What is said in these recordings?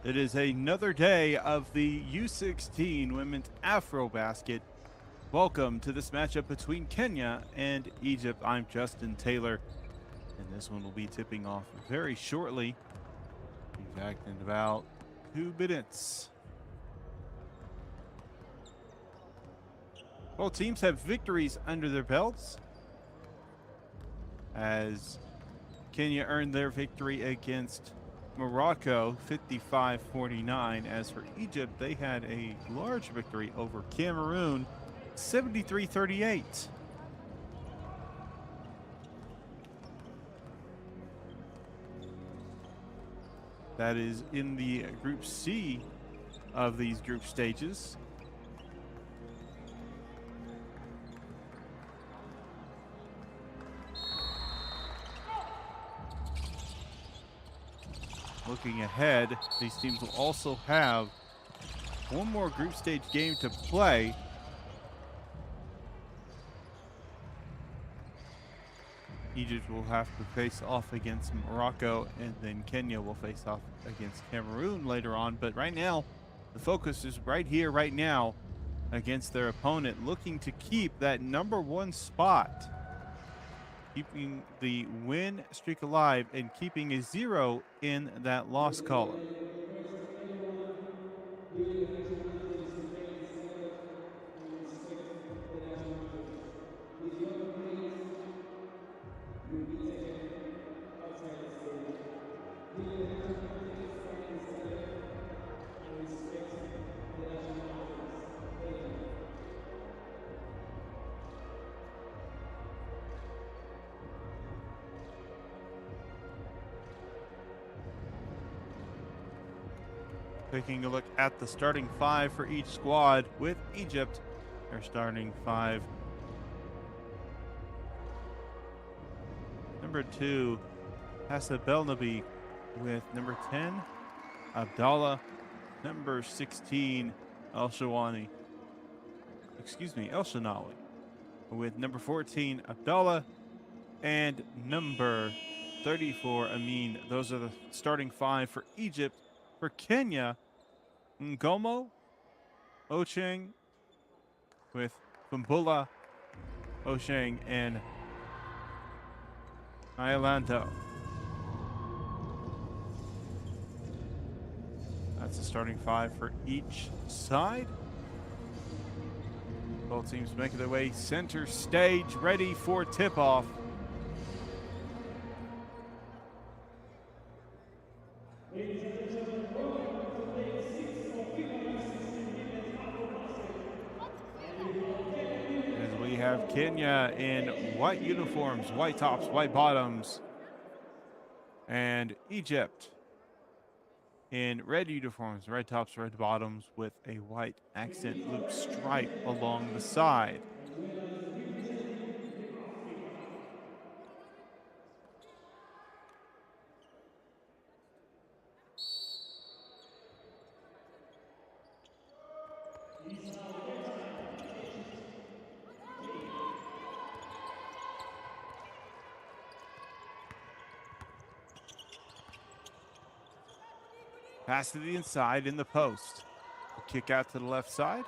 It is another day of the U16 Women's AfroBasket. Welcome to this matchup between Kenya and Egypt. I'm Justin Taylor, and this one will be tipping off very shortly. In fact, in about 2 minutes. Both teams have victories under their belts, as Kenya earned their victory against Morocco 55-49. As for Egypt, they had a large victory over Cameroon 73-38. That is in the Group C of these group stages. Looking ahead, these teams will also have one more group stage game to play. Egypt will have to face off against Morocco, and then Kenya will face off against Cameroon later on. But right now, the focus is right here, right now, against their opponent, looking to keep that #1 spot, keeping the win streak alive and keeping a 0 in that loss column. Do you have challenges to remain seated and respect the national anthems? With your praise, you'll be taken outside the stadium. Do you have challenges to remain seated and respect the national anthems? Thank you. Taking a look at the starting five for each squad with Egypt. Their starting five. Number 2, Hassan Belnabi, with number 10, Abdallah. Number 16, El Shanawi. With number 14, Abdallah. And number 34, Amin. Those are the starting five for Egypt. For Kenya, Ngomo, Ocheng, with Fumbula, Ocheng, and Ayalando. That's the starting five for each side. Both teams making their way center stage, ready for tip-off. Ladies and gentlemen, welcome to day 6 of FIBA U16 Women's AfroBasket. As we have Kenya in white uniforms, white tops, white bottoms, and Egypt in red uniforms, red tops, red bottoms, with a white accent loop stripe along the side. Pass to the inside in the post. Kick out to the left side.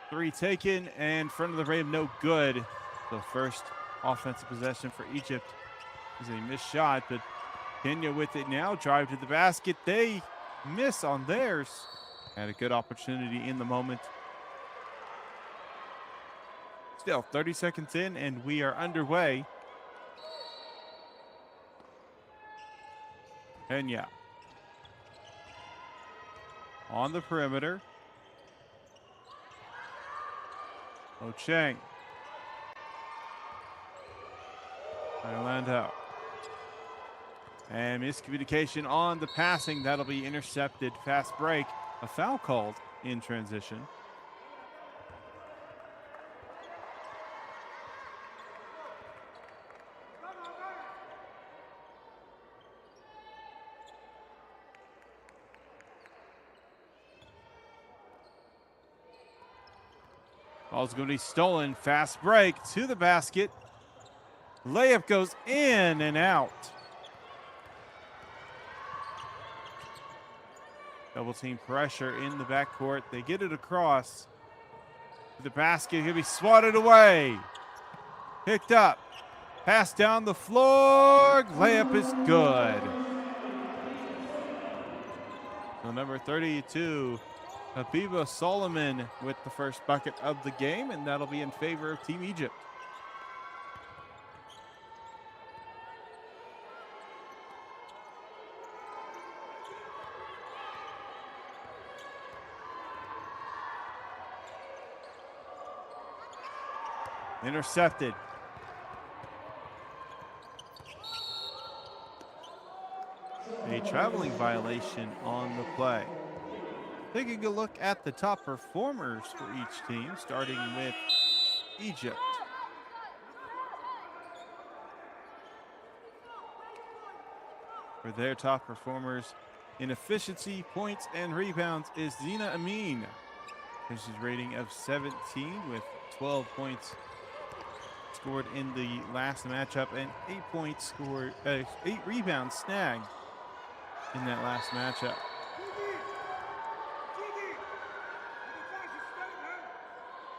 3 taken, and front of the rim, no good. The first offensive possession for Egypt is a missed shot, but Kenya with it now. Drive to the basket. They miss on theirs. Had a good opportunity in the moment. Still 30 seconds in, and we are underway. Kenya on the perimeter. Ocheng. Orlando. And miscommunication on the passing. That'll be intercepted. Fast break. A foul called in transition. Ball's going to be stolen. Fast break to the basket. Layup goes in and out. Double team pressure in the backcourt. They get it across to the basket. Gonna be swatted away. Picked up. Pass down the floor. Layup is good. So number 32, FIBA Solomon with the first bucket of the game, and that'll be in favor of Team Egypt. Intercepted. A traveling violation on the play. Taking a look at the top performers for each team, starting with Egypt. For their top performers in efficiency, points, and rebounds is Zina Amin. His rating of 17 with 12 points scored in the last matchup and 8 points scored, 8 rebounds snagged in that last matchup.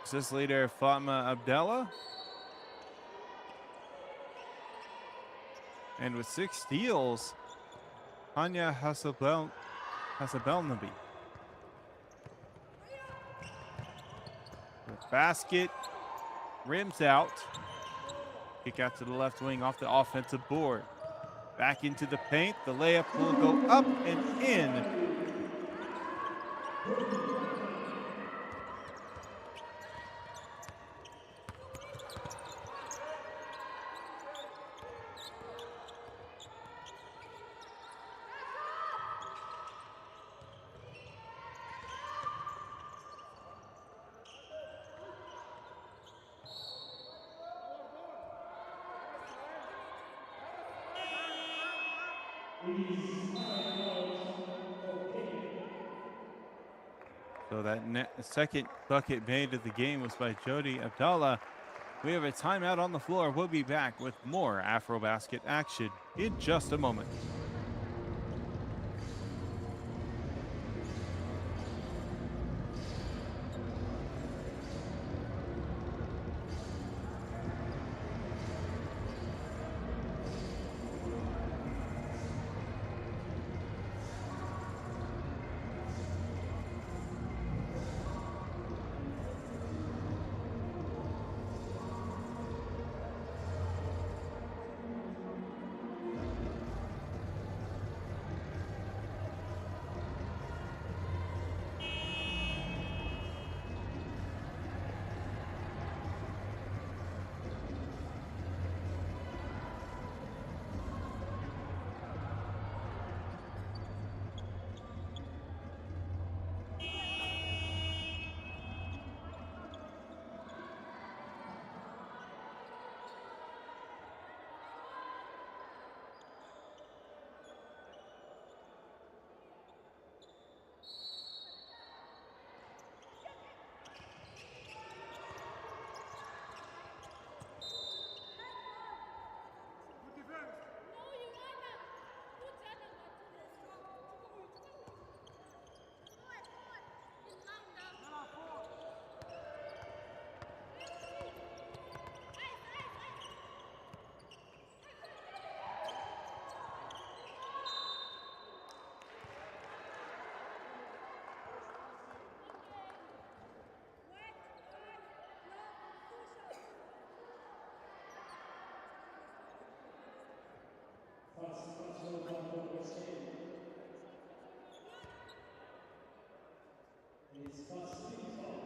Assist leader Fatma Abdallah. And with 6 steals, Hanya Hasabelnabi. The basket rims out. Kick out to the left wing off the offensive board. Back into the paint. The layup will go up and in. So that second bucket made of the game was by Jody Abdallah. We have a timeout on the floor. We'll be back with more AfroBasket action in just a moment. Personal foul number 10. His first team foul.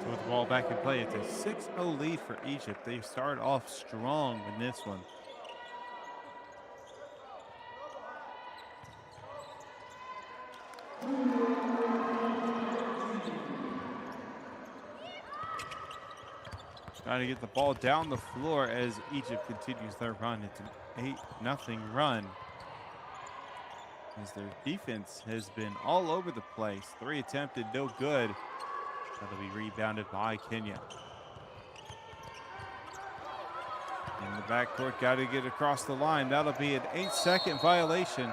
With the ball back in play, it's a 6-0 lead for Egypt. They start off strong in this one. Trying to get the ball down the floor as Egypt continues their run. It's an 8-0 run. As their defense has been all over the place. 3 attempted, no good. That'll be rebounded by Kenya. In the backcourt, got to get across the line. That'll be an 8-second violation.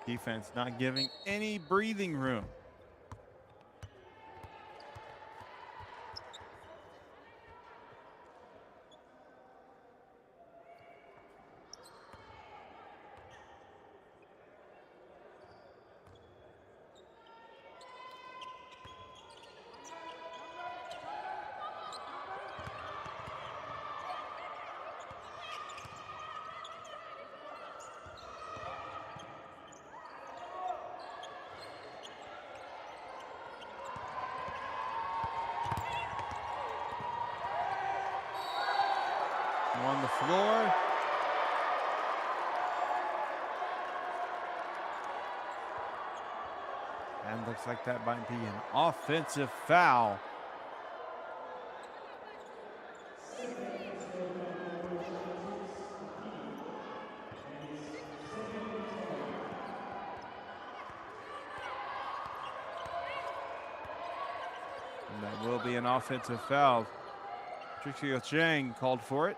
Defense not giving any breathing room. On the floor. And looks like that might be an offensive foul. And that will be an offensive foul. Trixie Chang called for it.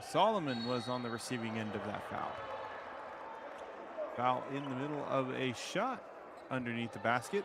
Solomon was on the receiving end of that foul. Foul in the middle of a shot underneath the basket.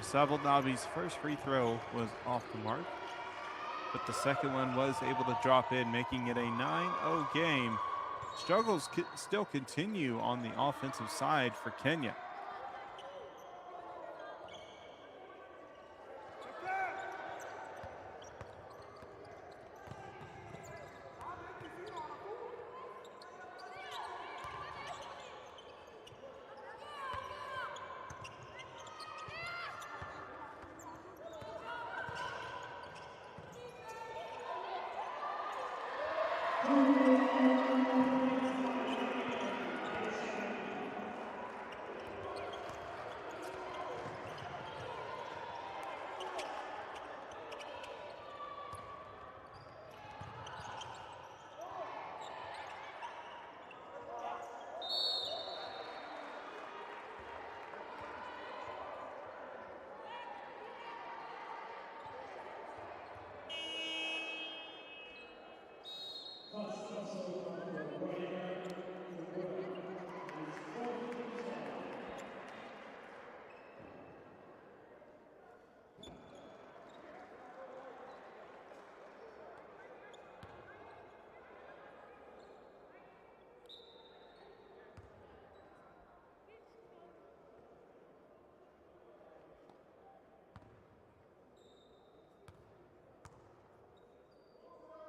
Sabal Nabi's first free throw was off the mark, but the second one was able to drop in, making it a 9-0 game. Struggles still continue on the offensive side for Kenya.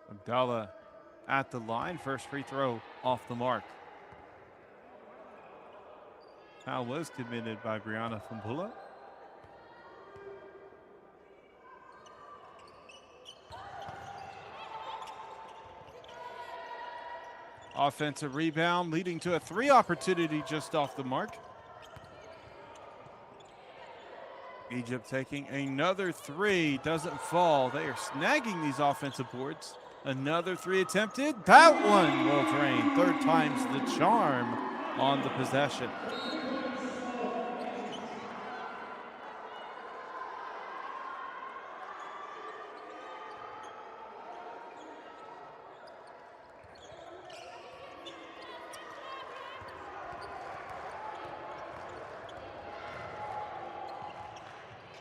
Abdallah at the line, first free throw off the mark. Foul was committed by Brianna Fumbula. Offensive rebound leading to a 3 opportunity just off the mark. Egypt taking another 3, doesn't fall. They are snagging these offensive boards. Another 3 attempted. That one will drain. 3rd time's the charm on the possession.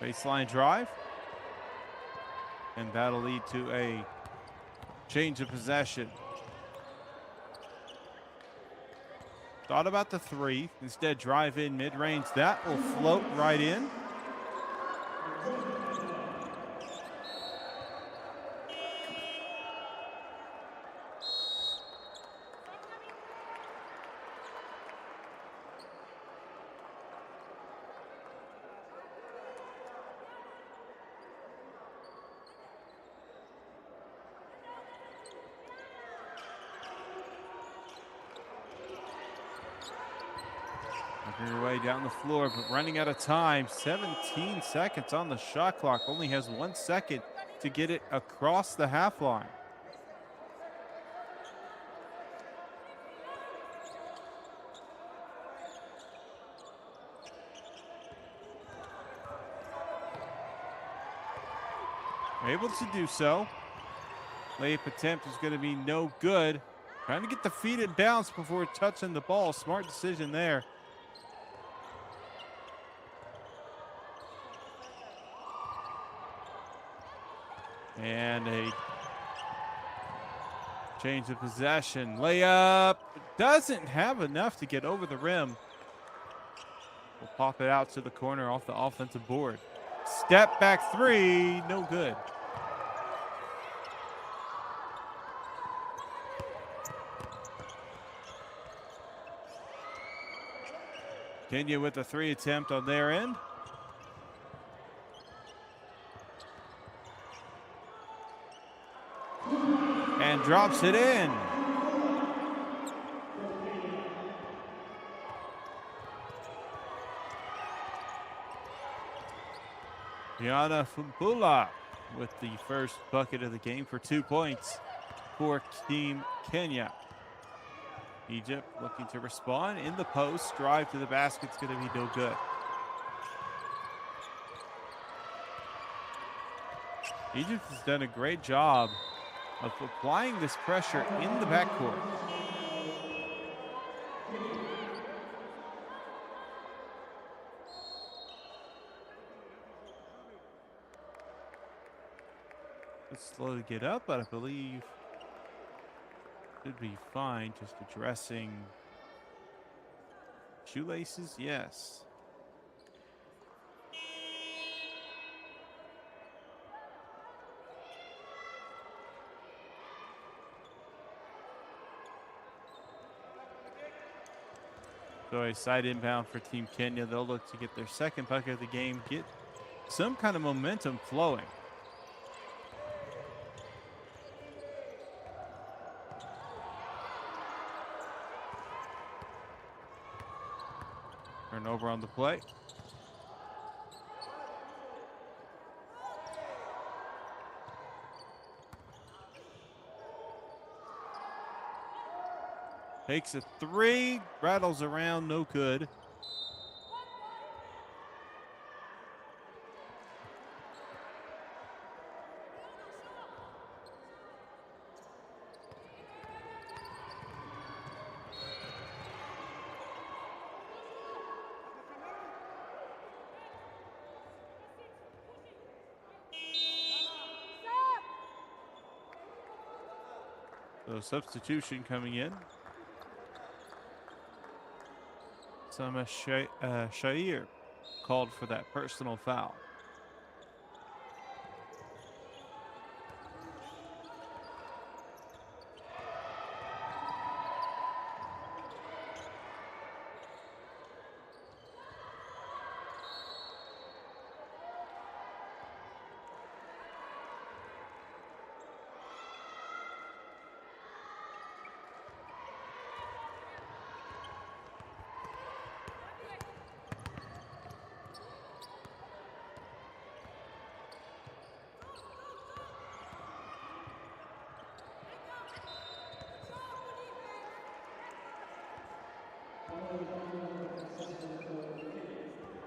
Baseline drive. And that'll lead to a change of possession. Thought about the three. Instead, drive in mid-range. That will float right in. Working her way down the floor, but running out of time. 17 seconds on the shot clock. Only has 1 second to get it across the half line. Able to do so. Layup attempt is going to be no good. Trying to get the feet in bounce before touching the ball. Smart decision there. And a change of possession. Layup doesn't have enough to get over the rim. We'll pop it out to the corner off the offensive board. Step back three, no good. Kenya with a three attempt on their end. And drops it in. Gianna Fumbula with the first bucket of the game for 2 points for Team Kenya. Egypt looking to respond in the post. Drive to the basket's going to be no good. Egypt has done a great job of applying this pressure in the backcourt. It's slow to get up, but I believe should be fine. Just addressing shoelaces, yes. So a side inbound for Team Kenya. They'll look to get their second bucket of the game, get some kind of momentum flowing. Turnover on the play. Takes a three, rattles around, no good. So substitution coming in. Sama Shair called for that personal foul.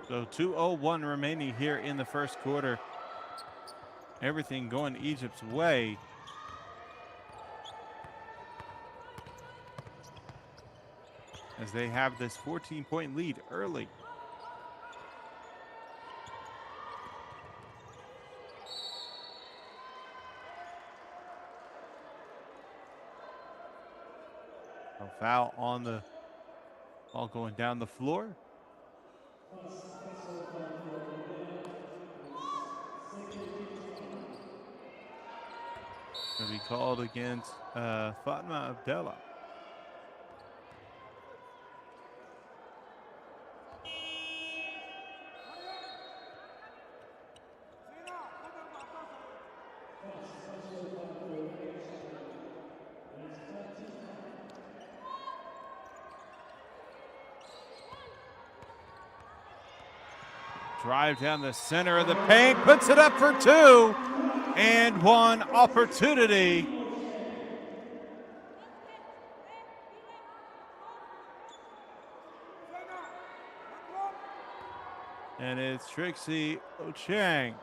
So 2:01 remaining here in the first quarter. Everything going Egypt's way. As they have this 14-point lead early. foul on the ball going down the floor. Going to be called against Fatma Abdallah. Drive down the center of the paint, puts it up for two, and one opportunity. And it's Trixie Ochang.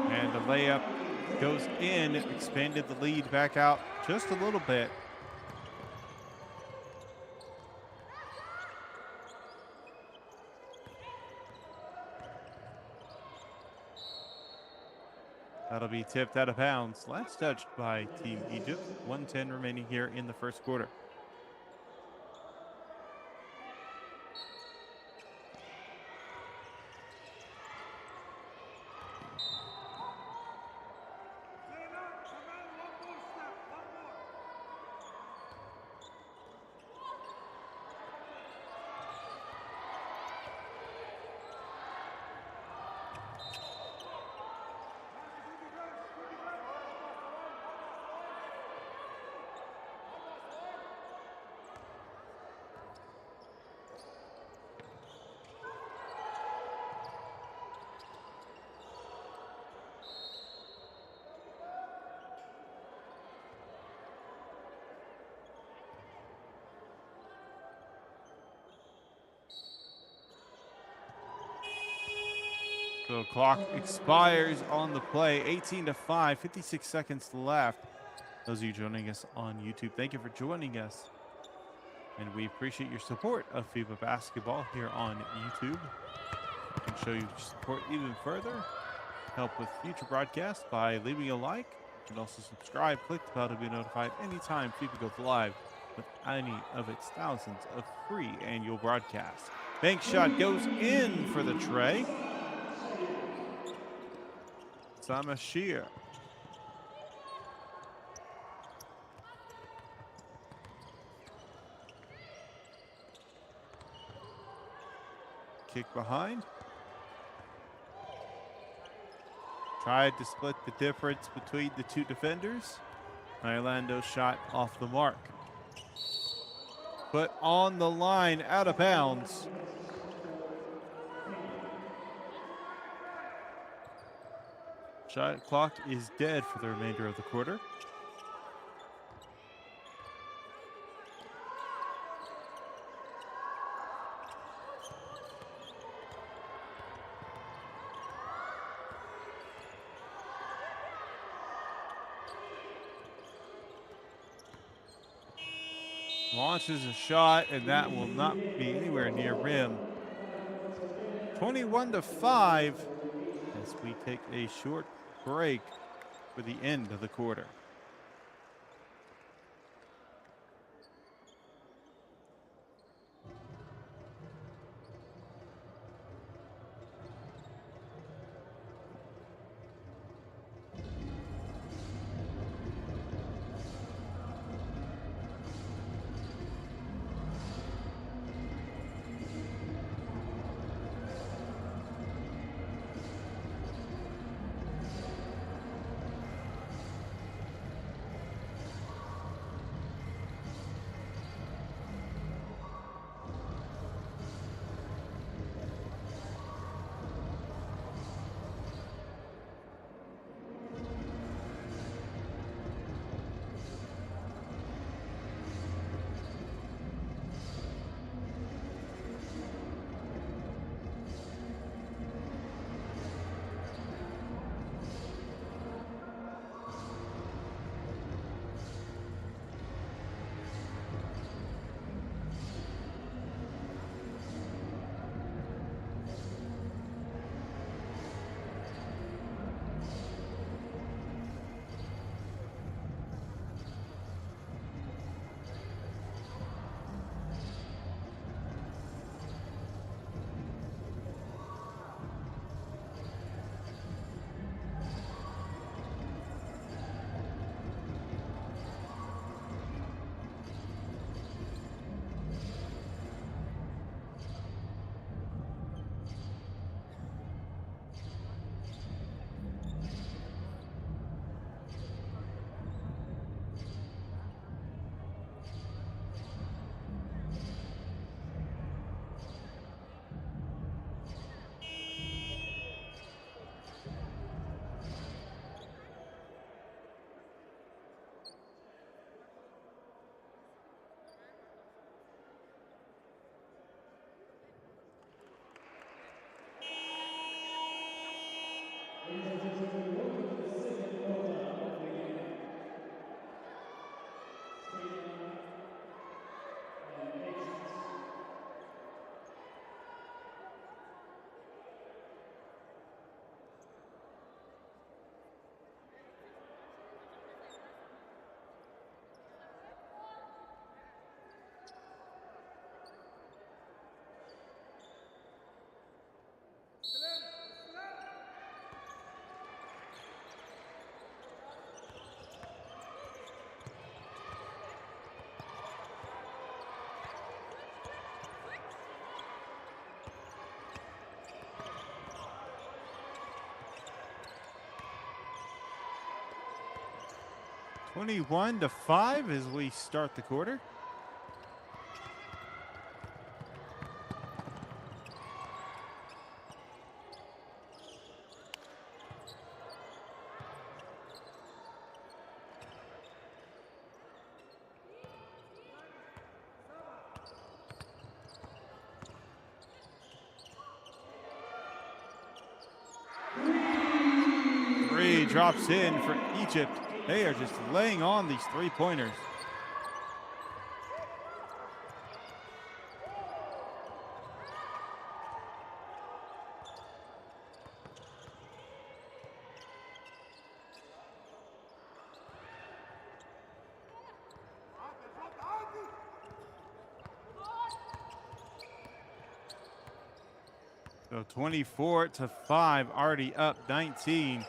And the layup goes in, expanded the lead back out just a little bit. That'll be tipped out of bounds. Last touched by Team Egypt. 1:10 remaining here in the first quarter. So clock expires on the play. 18-5, 56 seconds left. Those of you joining us on YouTube, thank you for joining us. And we appreciate your support of FIBA basketball here on YouTube. We can show you support even further. Help with future broadcasts by leaving a like. You can also subscribe, click the bell to be notified anytime FIBA goes live with any of its thousands of free annual broadcasts. Bank shot goes in for the tray. Samashir. Kick behind. Tried to split the difference between the two defenders. Orlando shot off the mark. Put on the line, out of bounds. Shot clock is dead for the remainder of the quarter. Launches a shot, and that will not be anywhere near rim. 21-5 as we take a short break for the end of the quarter. 21-5 as we start the quarter. Three drops in for Egypt. They are just laying on these three-pointers. So 24-5, already up 19.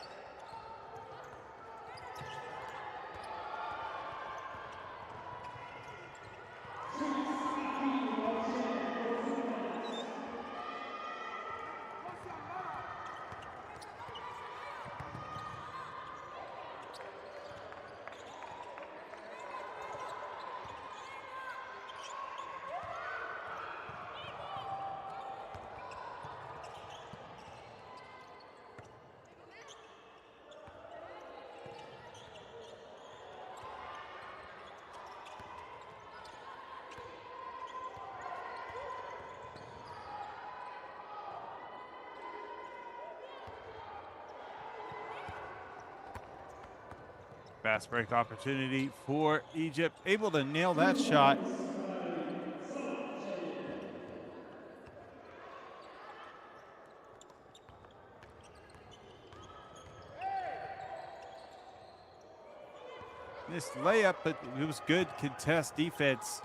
Fast break opportunity for Egypt. Able to nail that shot. Missed layup, but it was good contest defense.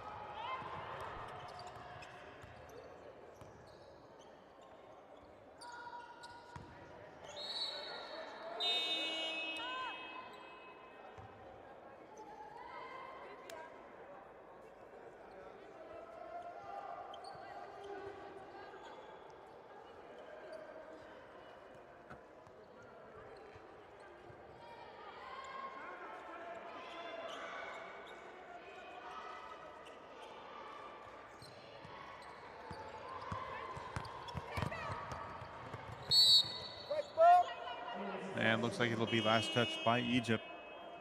And looks like it'll be last touch by Egypt.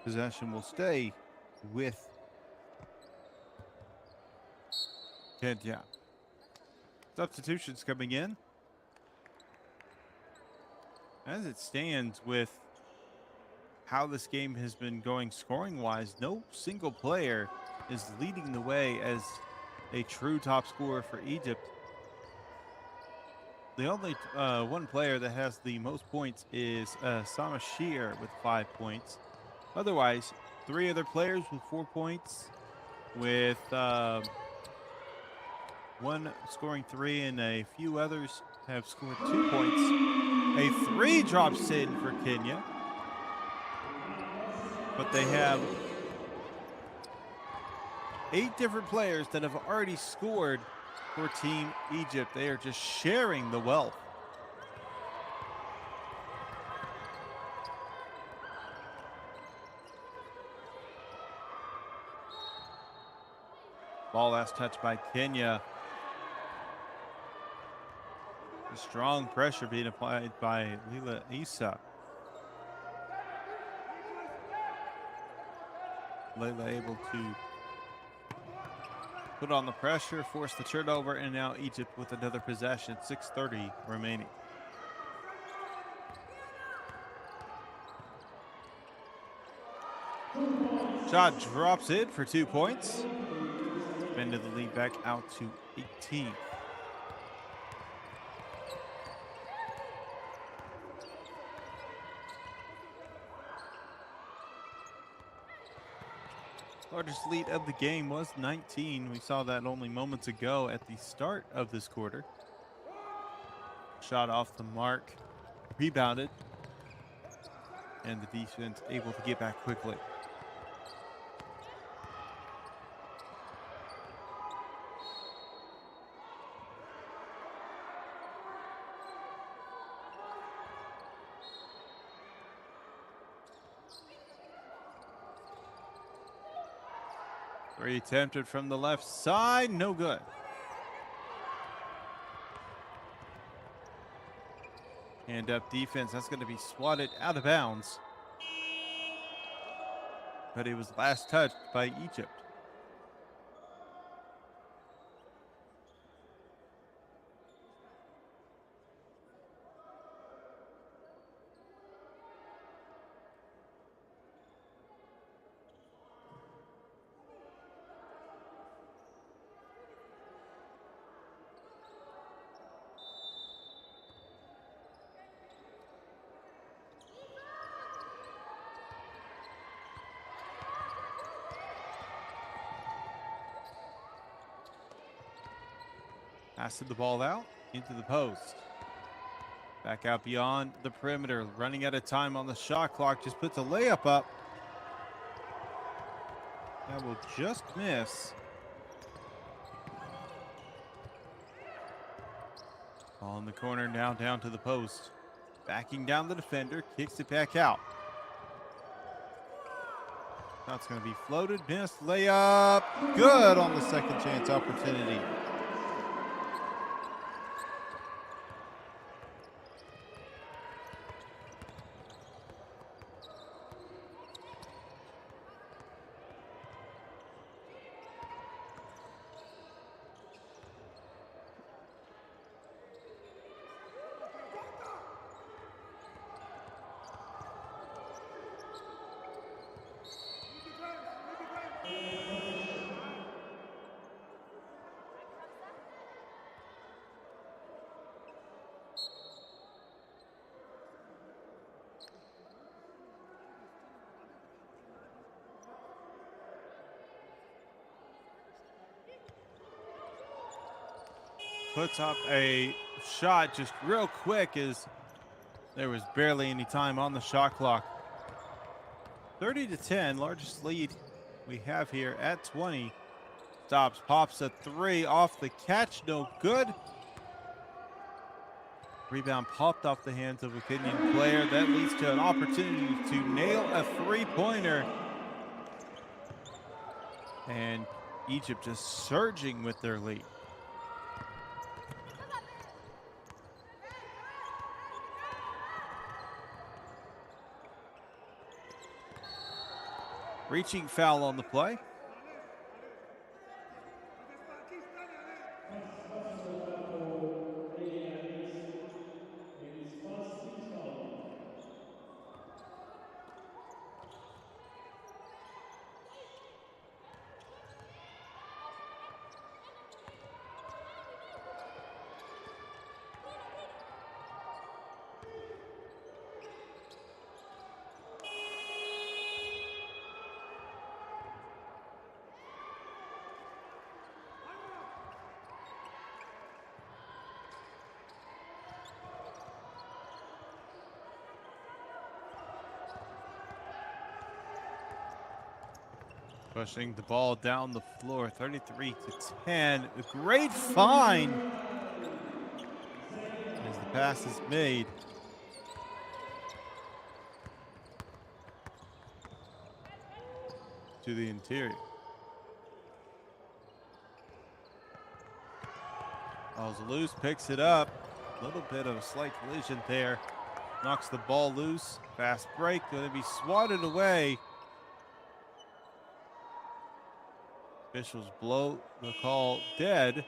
Possession will stay with Kenya. Substitutions coming in. As it stands with how this game has been going scoring-wise, no single player is leading the way as a true top scorer for Egypt. The only one player that has the most points is Samashir with 5 points. Otherwise, 3 other players with 4 points, with one scoring 3 and a few others have scored 2 points. A 3 drops in for Kenya, but they have 8 different players that have already scored for Team Egypt. They are just sharing the wealth. Ball last touch by Kenya. A strong pressure being applied by Lila Issa. Layla able to put on the pressure, force the turnover, and now Egypt with another possession. 6:30 remaining. Shot drops in for 2 points. Bend the lead back out to 18. Largest lead of the game was 19. We saw that only moments ago at the start of this quarter. Shot off the mark, rebounded, and the defense able to get back quickly. Three attempted from the left side, no good. Hand up defense, that's going to be swatted out of bounds. But it was last touched by Egypt. Passed the ball out into the post. Back out beyond the perimeter. Running out of time on the shot clock. Just puts a layup up. That will just miss. Ball in the corner, now down to the post. Backing down the defender, kicks it back out. That's going to be floated, missed, layup. Good on the second chance opportunity. Puts up a shot just real quick as there was barely any time on the shot clock. 30-10, largest lead we have here at 20. Stops, pops a three off the catch, no good. Rebound popped off the hands of a Kenyan player. That leads to an opportunity to nail a three-pointer. And Egypt just surging with their lead. Reaching foul on the play. Pushing the ball down the floor, 33-10. A great find as the pass is made. To the interior. Ball's loose, picks it up. A little bit of a slight collision there. Knocks the ball loose. Fast break, going to be swatted away. Officials blow the call dead.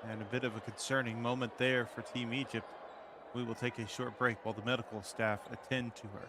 And a bit of a concerning moment there for Team Egypt. We will take a short break while the medical staff attend to her.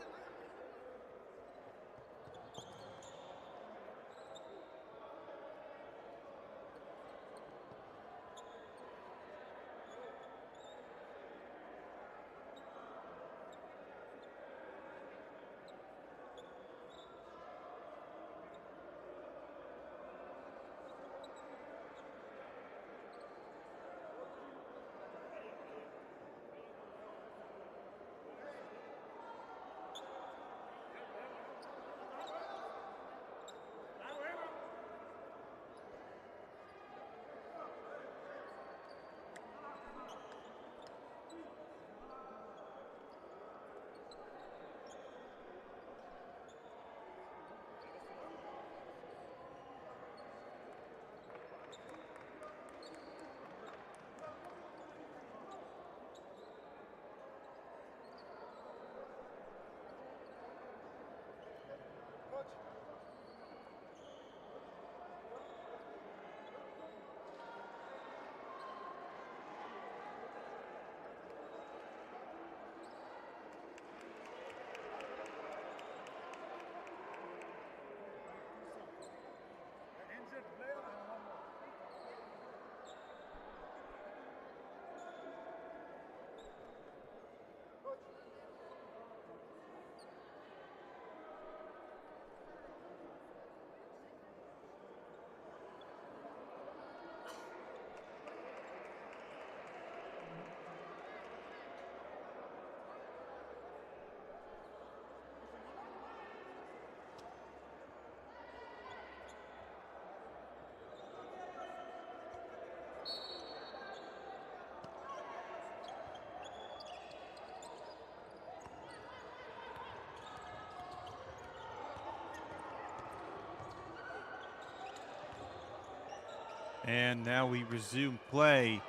And now we resume play.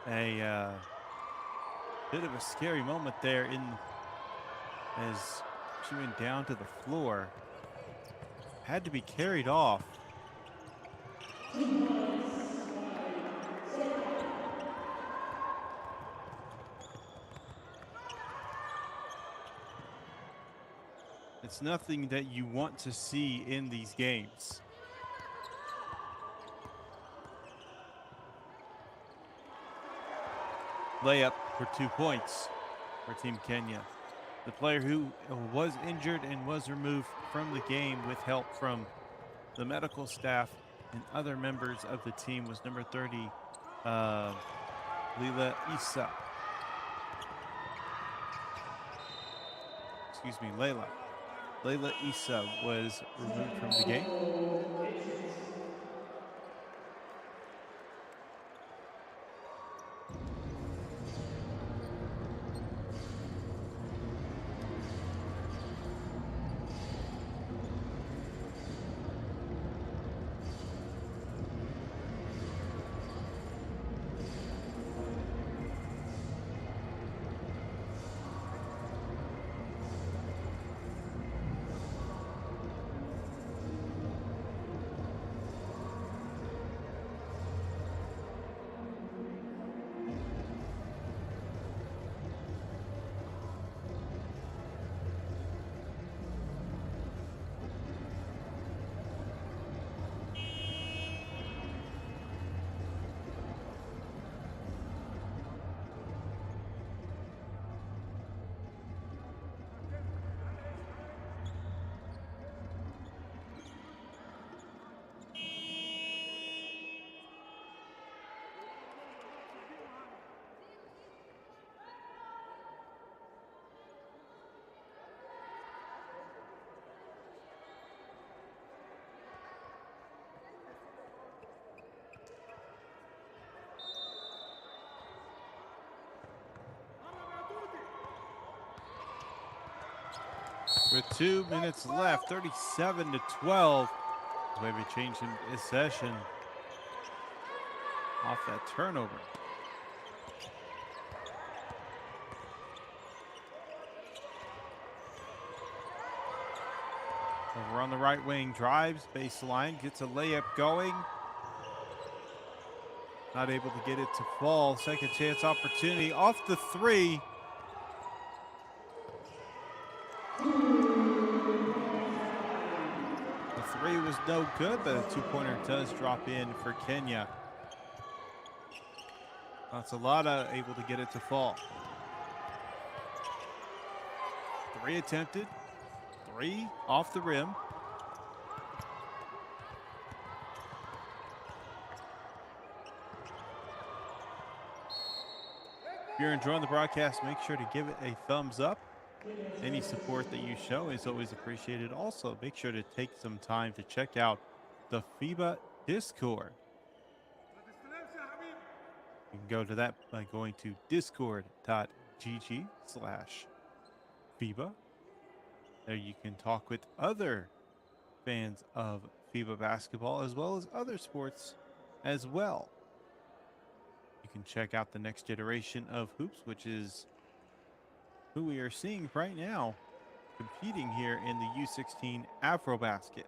A bit of a scary moment there as she went down to the floor. Had to be carried off. It's nothing that you want to see in these games. Layup for 2 points for Team Kenya. The player who was injured and was removed from the game with help from the medical staff and other members of the team was number 30, Leila Issa. Excuse me, Layla. Layla Issa was removed from the game. With 2 minutes left, 37-12. Maybe changing possession off that turnover. Over on the right wing, drives, baseline, gets a layup going. Not able to get it to fall. Second chance opportunity off the three. Three was no good, but a two-pointer does drop in for Kenya. Salada able to get it to fall. Three attempted, three off the rim. If you're enjoying the broadcast, make sure to give it a thumbs up. Any support that you show is always appreciated. Also, make sure to take some time to check out the FIBA Discord. You can go to that by going to discord.gg/FIBA. There you can talk with other fans of FIBA basketball as well as other sports as well. You can check out the next generation of hoops, which is who we are seeing right now competing here in the U16 AfroBasket.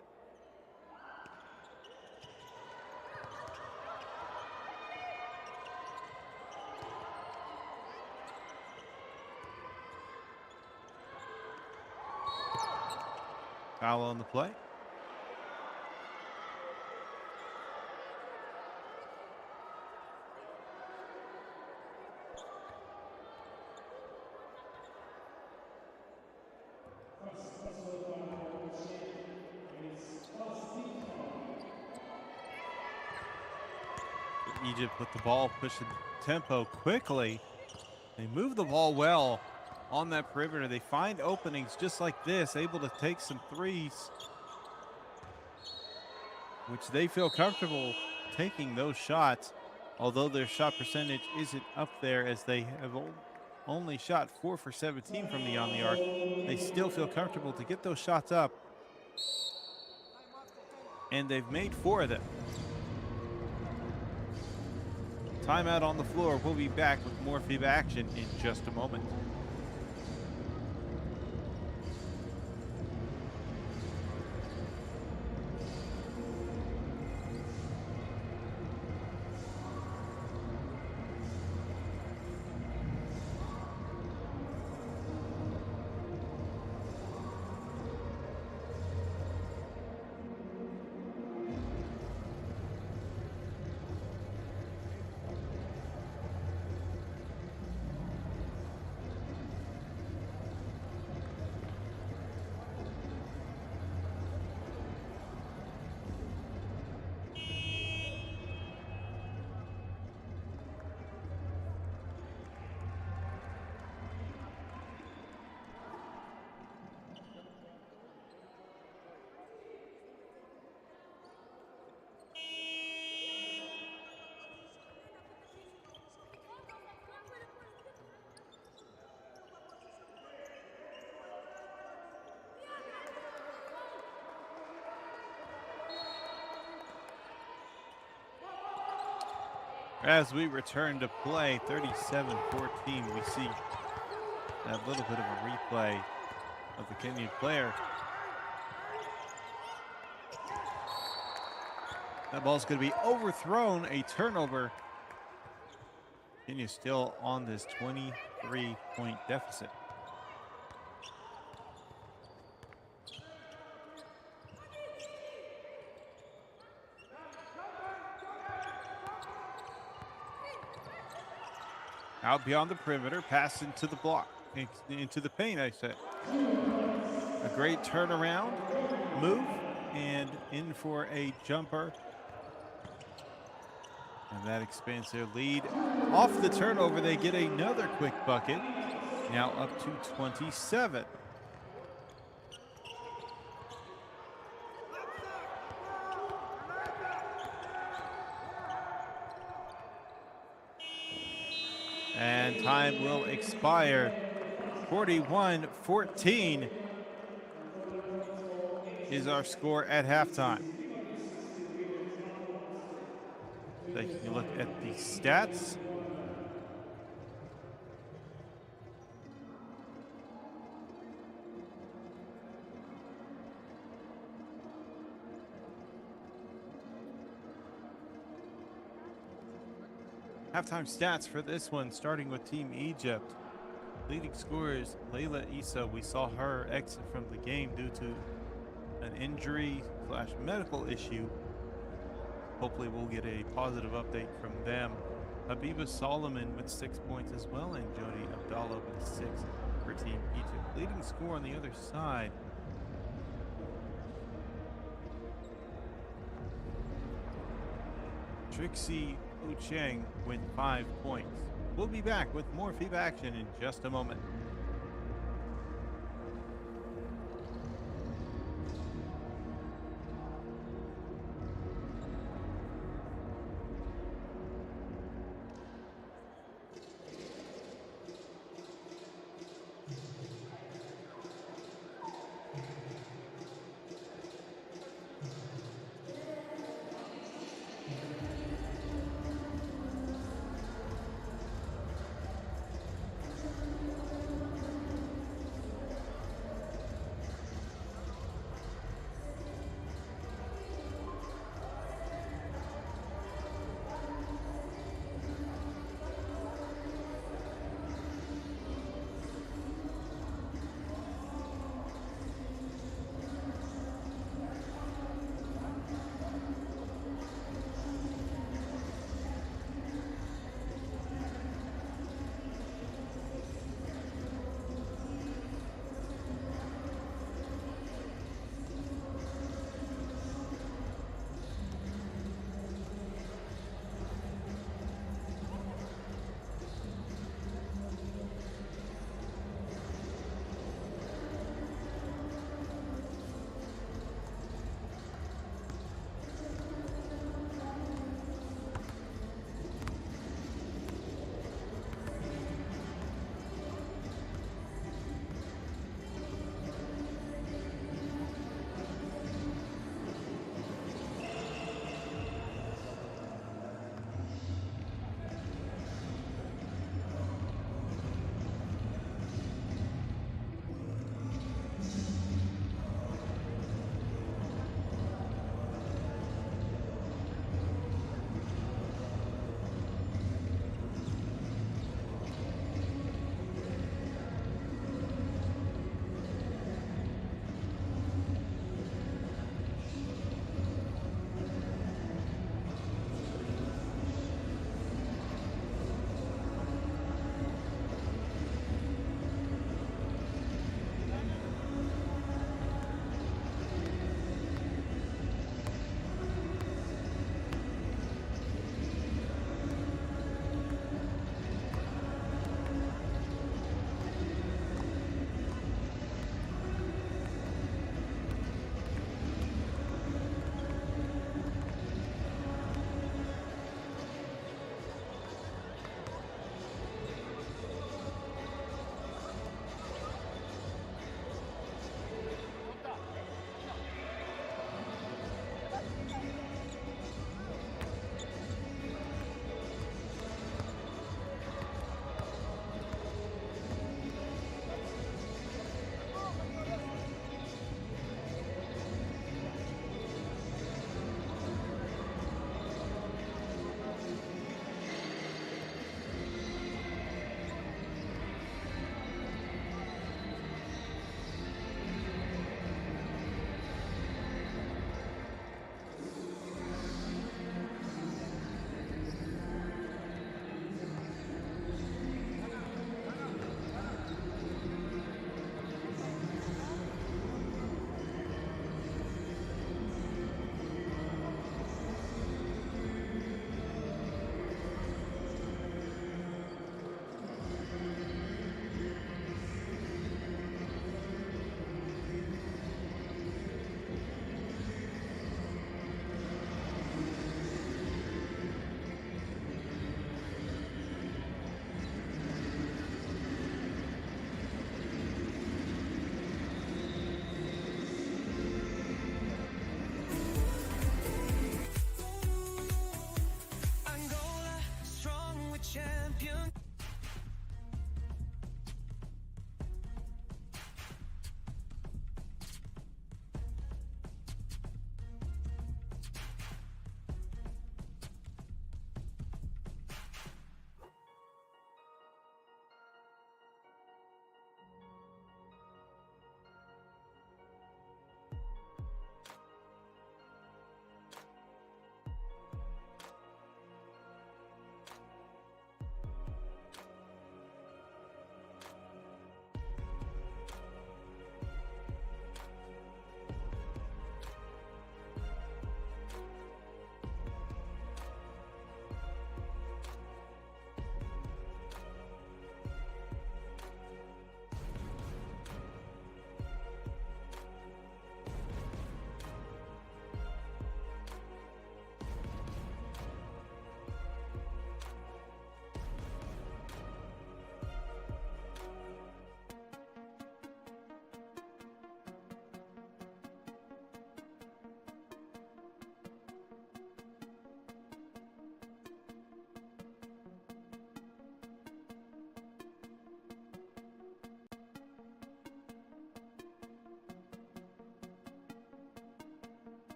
Foul on the play. Egypt with the ball, pushing tempo quickly. They move the ball well on that perimeter. They find openings just like this, able to take some threes, which they feel comfortable taking those shots, although their shot percentage isn't up there as they have only shot 4 for 17 from beyond the arc. They still feel comfortable to get those shots up, and they've made 4 of them. Timeout on the floor. We'll be back with more FIBA action in just a moment. As we return to play, 37-14, we see a little bit of a replay of the Kenyan player. That ball's going to be overthrown, a turnover. Kenya still on this 23-point deficit. Out beyond the perimeter, pass into the block, into the paint, I said. A great turnaround move and in for a jumper. And that expands their lead. Off the turnover, they get another quick bucket. Now up to 27. And time will expire. 41-14 is our score at halftime. Taking a look at the stats. Halftime stats for this one, starting with Team Egypt. Leading scorers, Layla Issa. We saw her exit from the game due to an injury/medical issue. Hopefully we'll get a positive update from them. Habiba Solomon with 6 points as well, and Jody Abdallah with 6 for Team Egypt. Leading scorer on the other side, Trixie Ucheng with 5 points. We'll be back with more FIBA action in just a moment.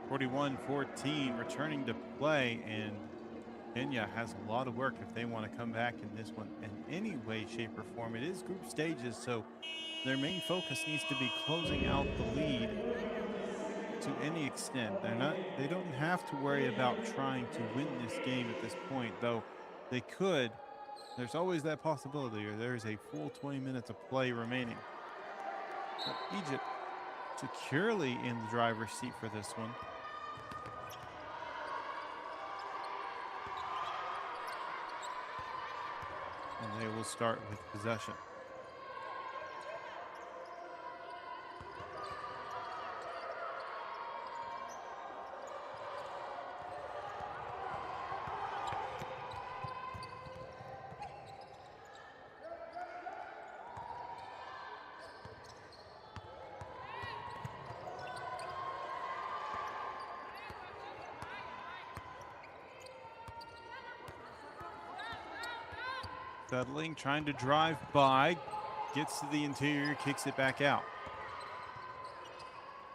41-14, returning to play, and Kenya has a lot of work if they want to come back in this one in any way, shape, or form. It is group stages, so their main focus needs to be closing out the lead to any extent. They don't have to worry about trying to win this game at this point, though they could. There's always that possibility, or there's a full 20 minutes of play remaining. But Egypt securely in the driver's seat for this one. And they will start with possession. Settling, trying to drive by, gets to the interior, kicks it back out.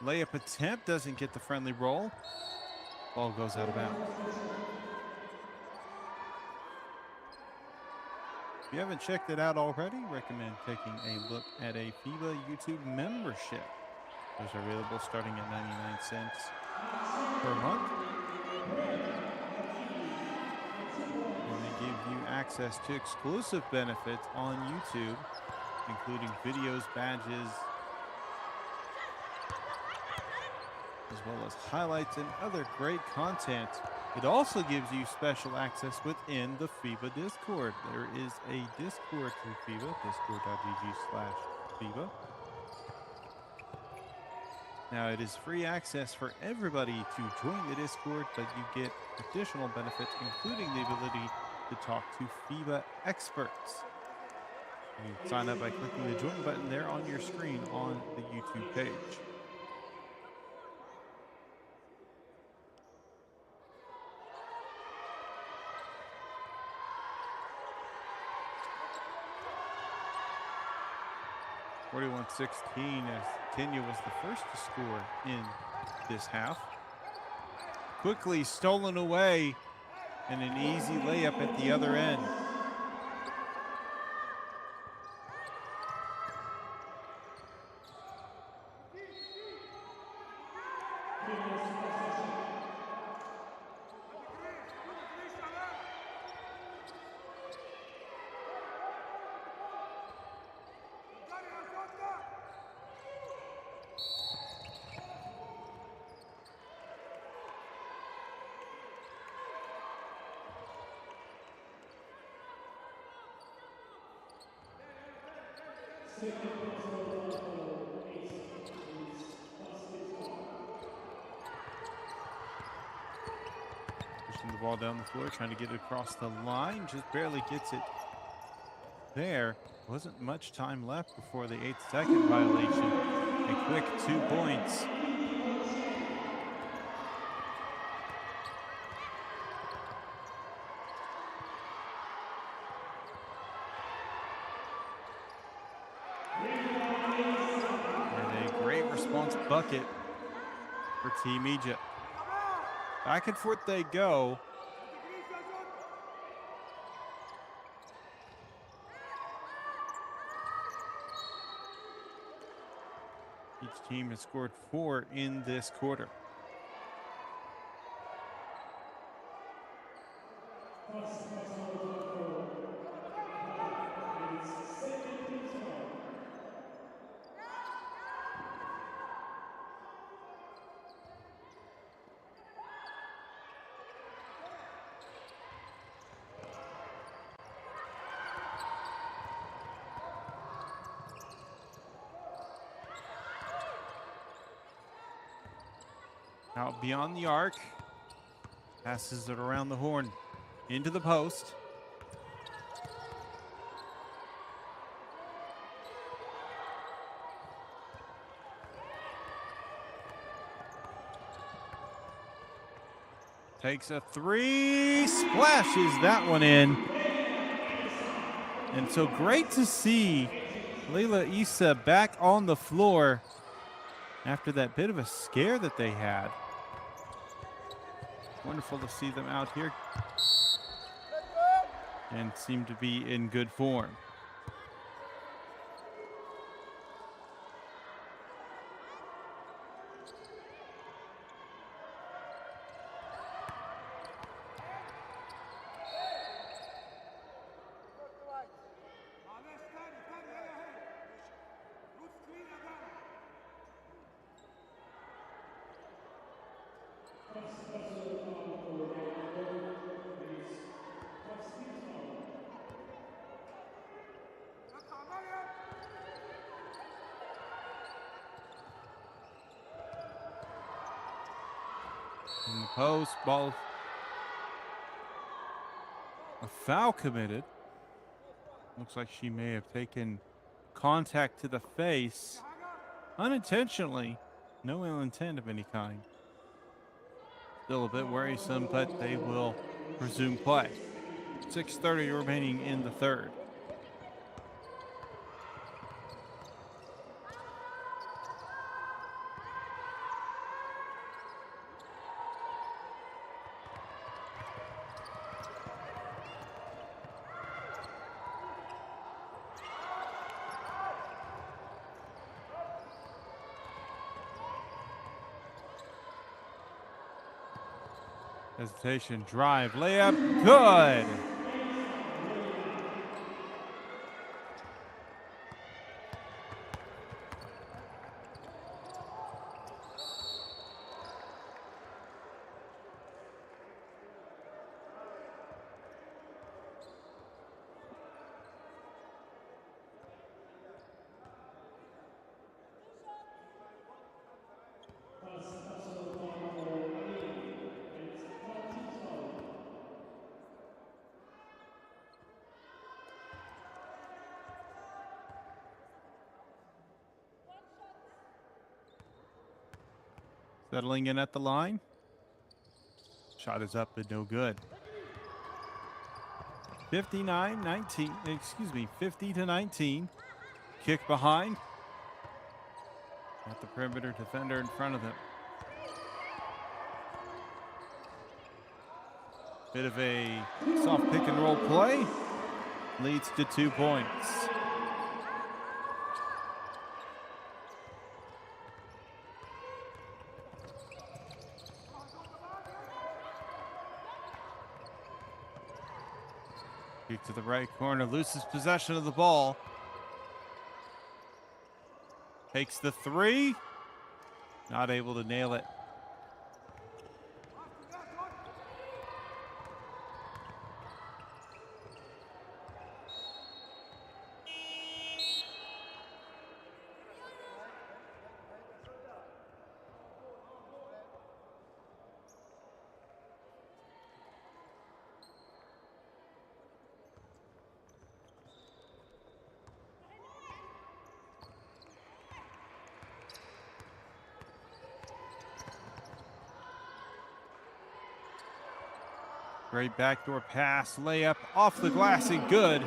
Layup attempt doesn't get the friendly roll. Ball goes out of bounds. If you haven't checked it out already, recommend taking a look at a FIBA YouTube membership. Those are available starting at 99 cents per month. Give you access to exclusive benefits on YouTube, including videos, badges, as well as highlights and other great content. It also gives you special access within the FIBA Discord. There is a Discord through FIBA, discord.gg/FIBA. Now, it is free access for everybody to join the Discord, but you get additional benefits, including the ability to talk to FIBA experts. You sign up by clicking the join button there on your screen on the YouTube page. (41-16) as Kenya was the first to score in this half. Quickly stolen away. And an easy layup at the other end. Pushing the ball down the floor, trying to get it across the line, just barely gets it there. Wasn't much time left before the 8-second violation. A quick 2 points. Bucket for Team Egypt. Back and forth they go. Each team has scored 4 in this quarter. Out beyond the arc, passes it around the horn, into the post. Takes a 3, splashes that one in. And so great to see Leila Issa back on the floor after that bit of a scare that they had. Wonderful to see them out here and seem to be in good form. In the post, ball. A foul committed. Looks like she may have taken contact to the face unintentionally. No ill intent of any kind. Still a bit worrisome, but they will resume play. 6:30 remaining in the third. Hesitation, drive, layup, good. Settling in at the line. Shot is up and no good. 50-19. Kick behind. Got the perimeter defender in front of them. Bit of a soft pick and roll play. Leads to 2 points. Kick to the right corner, loses possession of the ball. Takes the three. Not able to nail it. Great backdoor pass, layup off the glass and good.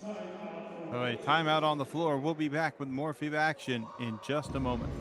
All right, timeout on the floor. We'll be back with more FIBA action in just a moment.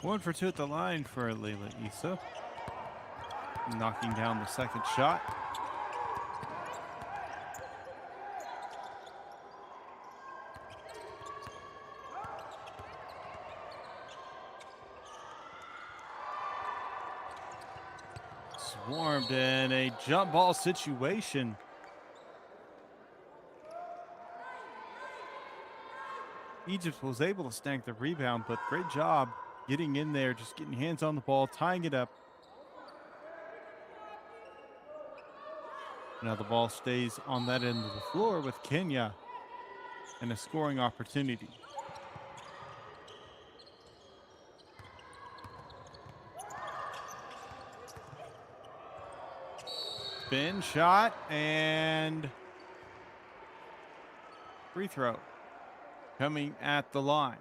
1 for 2 at the line for Layla Issa. Knocking down the second shot. Swarmed in a jump ball situation. Egypt was able to snag the rebound, but great job getting in there, just getting hands on the ball, tying it up. Now the ball stays on that end of the floor with Kenya and a scoring opportunity. Spin shot and free throw coming at the line.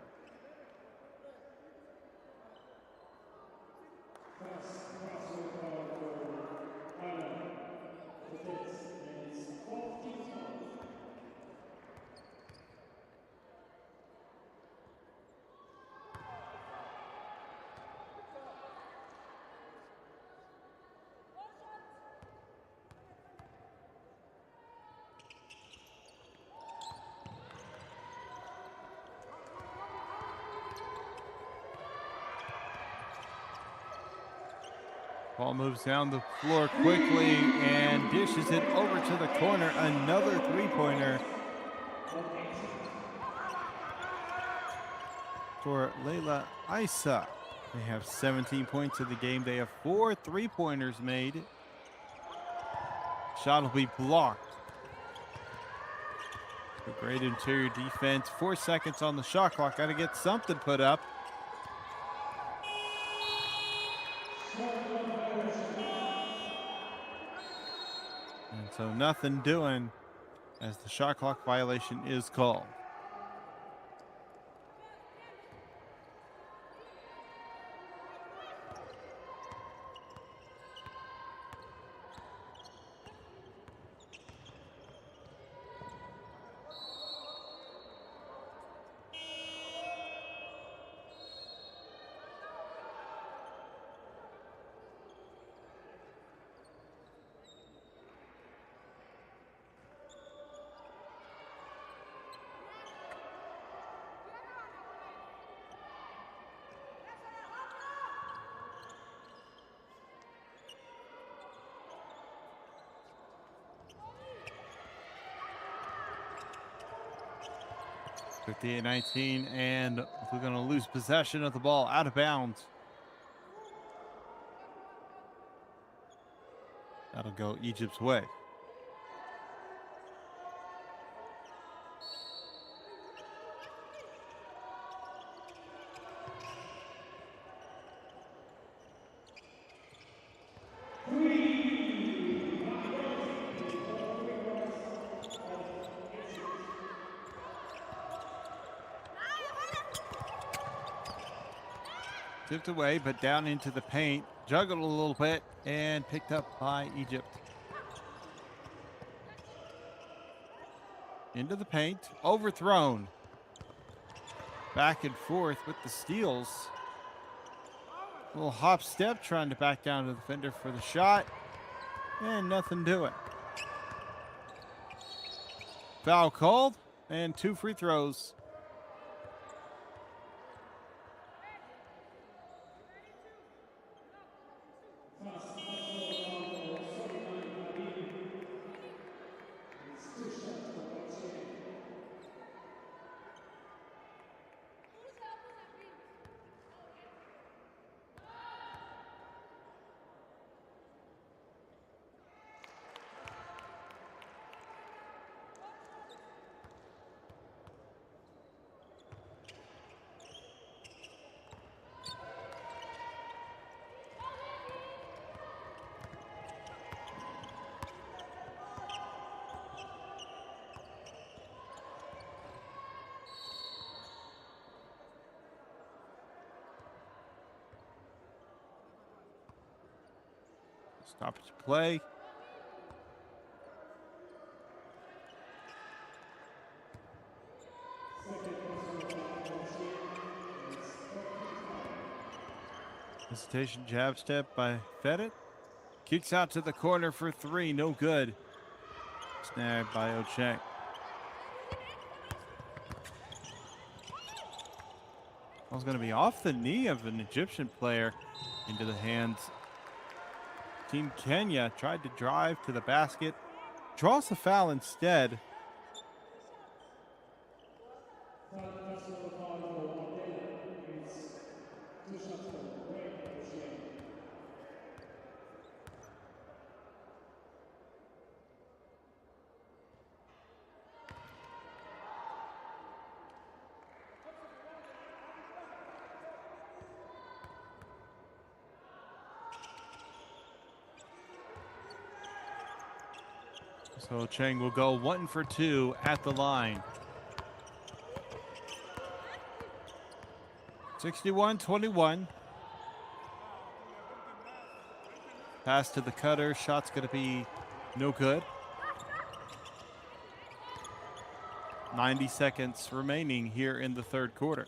Ball moves down the floor quickly and dishes it over to the corner. Another three-pointer for Layla Issa. They have 17 points in the game. They have 4 three-pointers made. Shot will be blocked. A great interior defense. 4 seconds on the shot clock. Got to get something put up. And so nothing doing as the shot clock violation is called. Fifty-eight 19, and we're going to lose possession of the ball out of bounds. That'll go Egypt's way. Tipped away, but down into the paint. Juggled a little bit and picked up by Egypt. Into the paint. Overthrown. Back and forth with the steals. A little hop step trying to back down to the defender for the shot. And nothing doing. Foul called and 2 free throws. Stoppage play. Hesitation jab step by Fedit. Kicks out to the corner for three. No good. Snagged by Ocheng. It was going to be off the knee of an Egyptian player into the hands. Team Kenya tried to drive to the basket. Draws the foul instead. So Cheng will go 1 for 2 at the line. 61-21. Pass to the cutter. Shot's going to be no good. 90 seconds remaining here in the third quarter.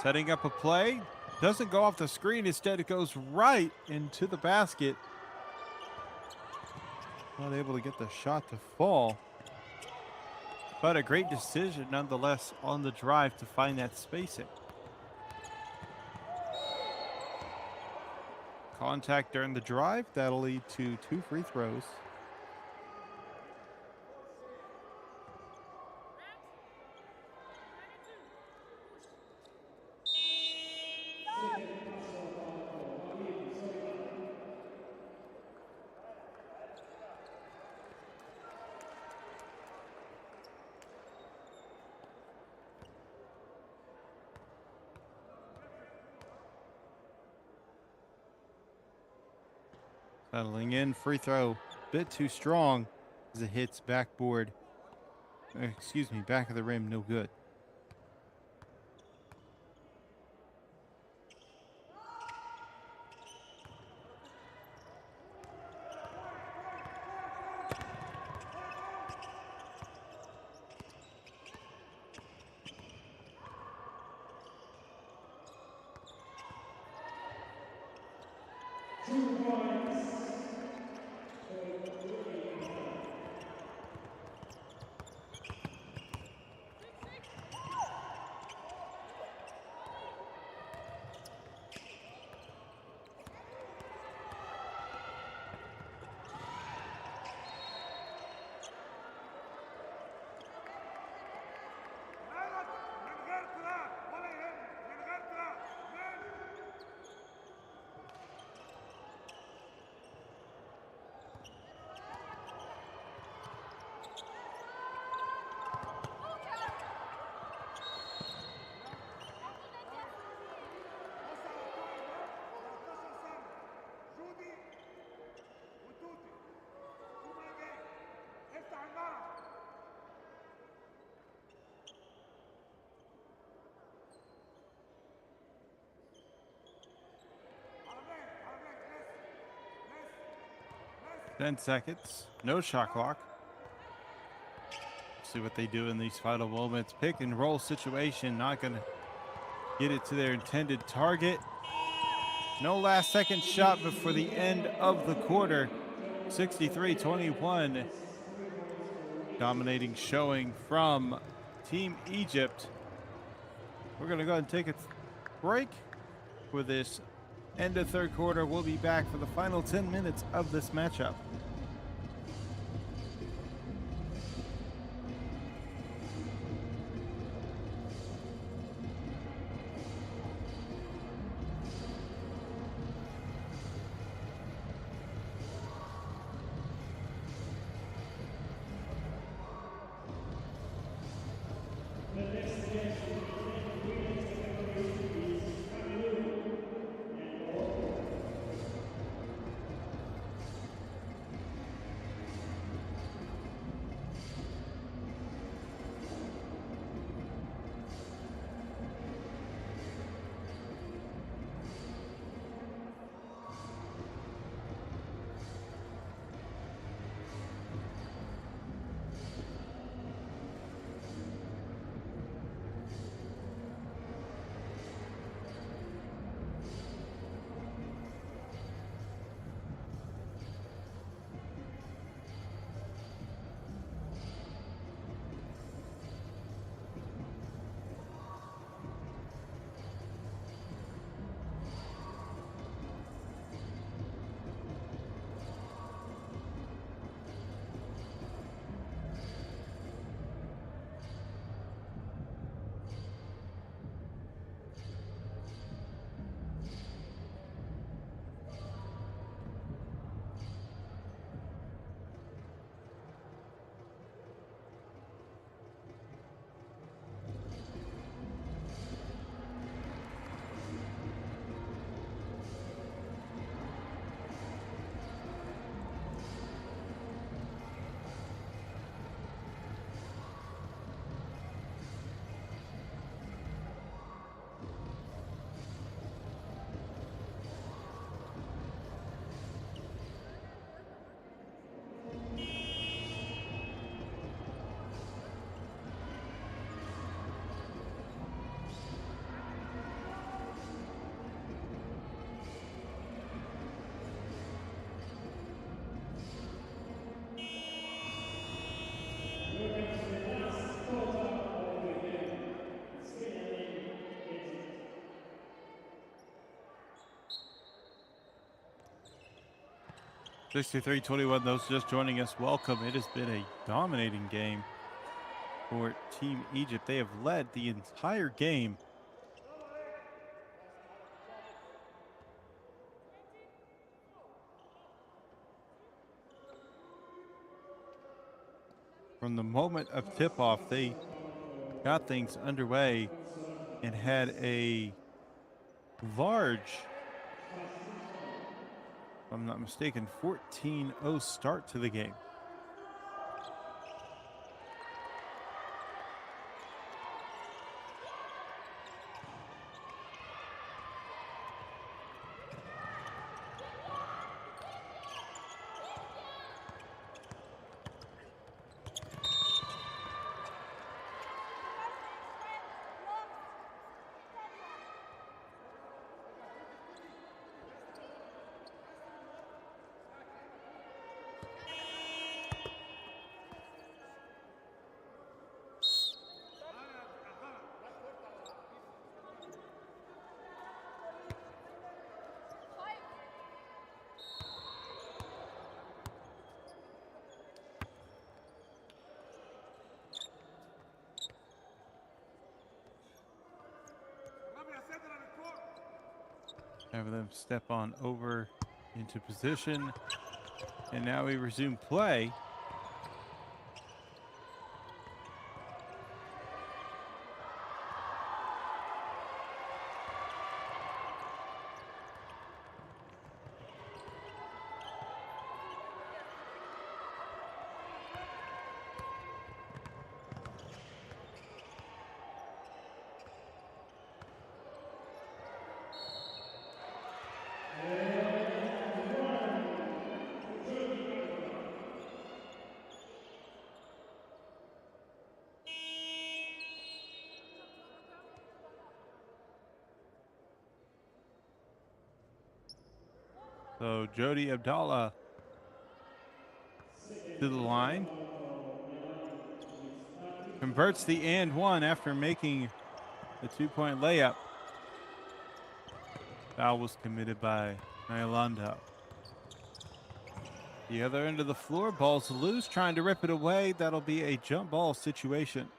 Setting up a play. Doesn't go off the screen. Instead, it goes right into the basket. Not able to get the shot to fall. But a great decision nonetheless on the drive to find that spacing. Contact during the drive. That'll lead to 2 free throws. Settling in, free throw, bit too strong as it hits backboard. Excuse me, back of the rim, no good. Ten seconds, no shot clock. See what they do in these final moments. Pick and roll situation, not gonna get it to their intended target. No last second shot before the end of the quarter. 63-21. Dominating showing from Team Egypt. We're gonna go ahead and take a break for this end of third quarter. We'll be back for the final 10 minutes of this matchup. 63-21, those just joining us, welcome. It has been a dominating game for Team Egypt. They have led the entire game. From the moment of tip-off, they got things underway and had a large, if I'm not mistaken, 14-0 start to the game. Have them step on over into position. And now we resume play. So Jody Abdallah to the line. Converts the and one after making the 2-point layup. Foul was committed by Nyalando. The other end of the floor, ball's loose, trying to rip it away. That'll be a jump ball situation.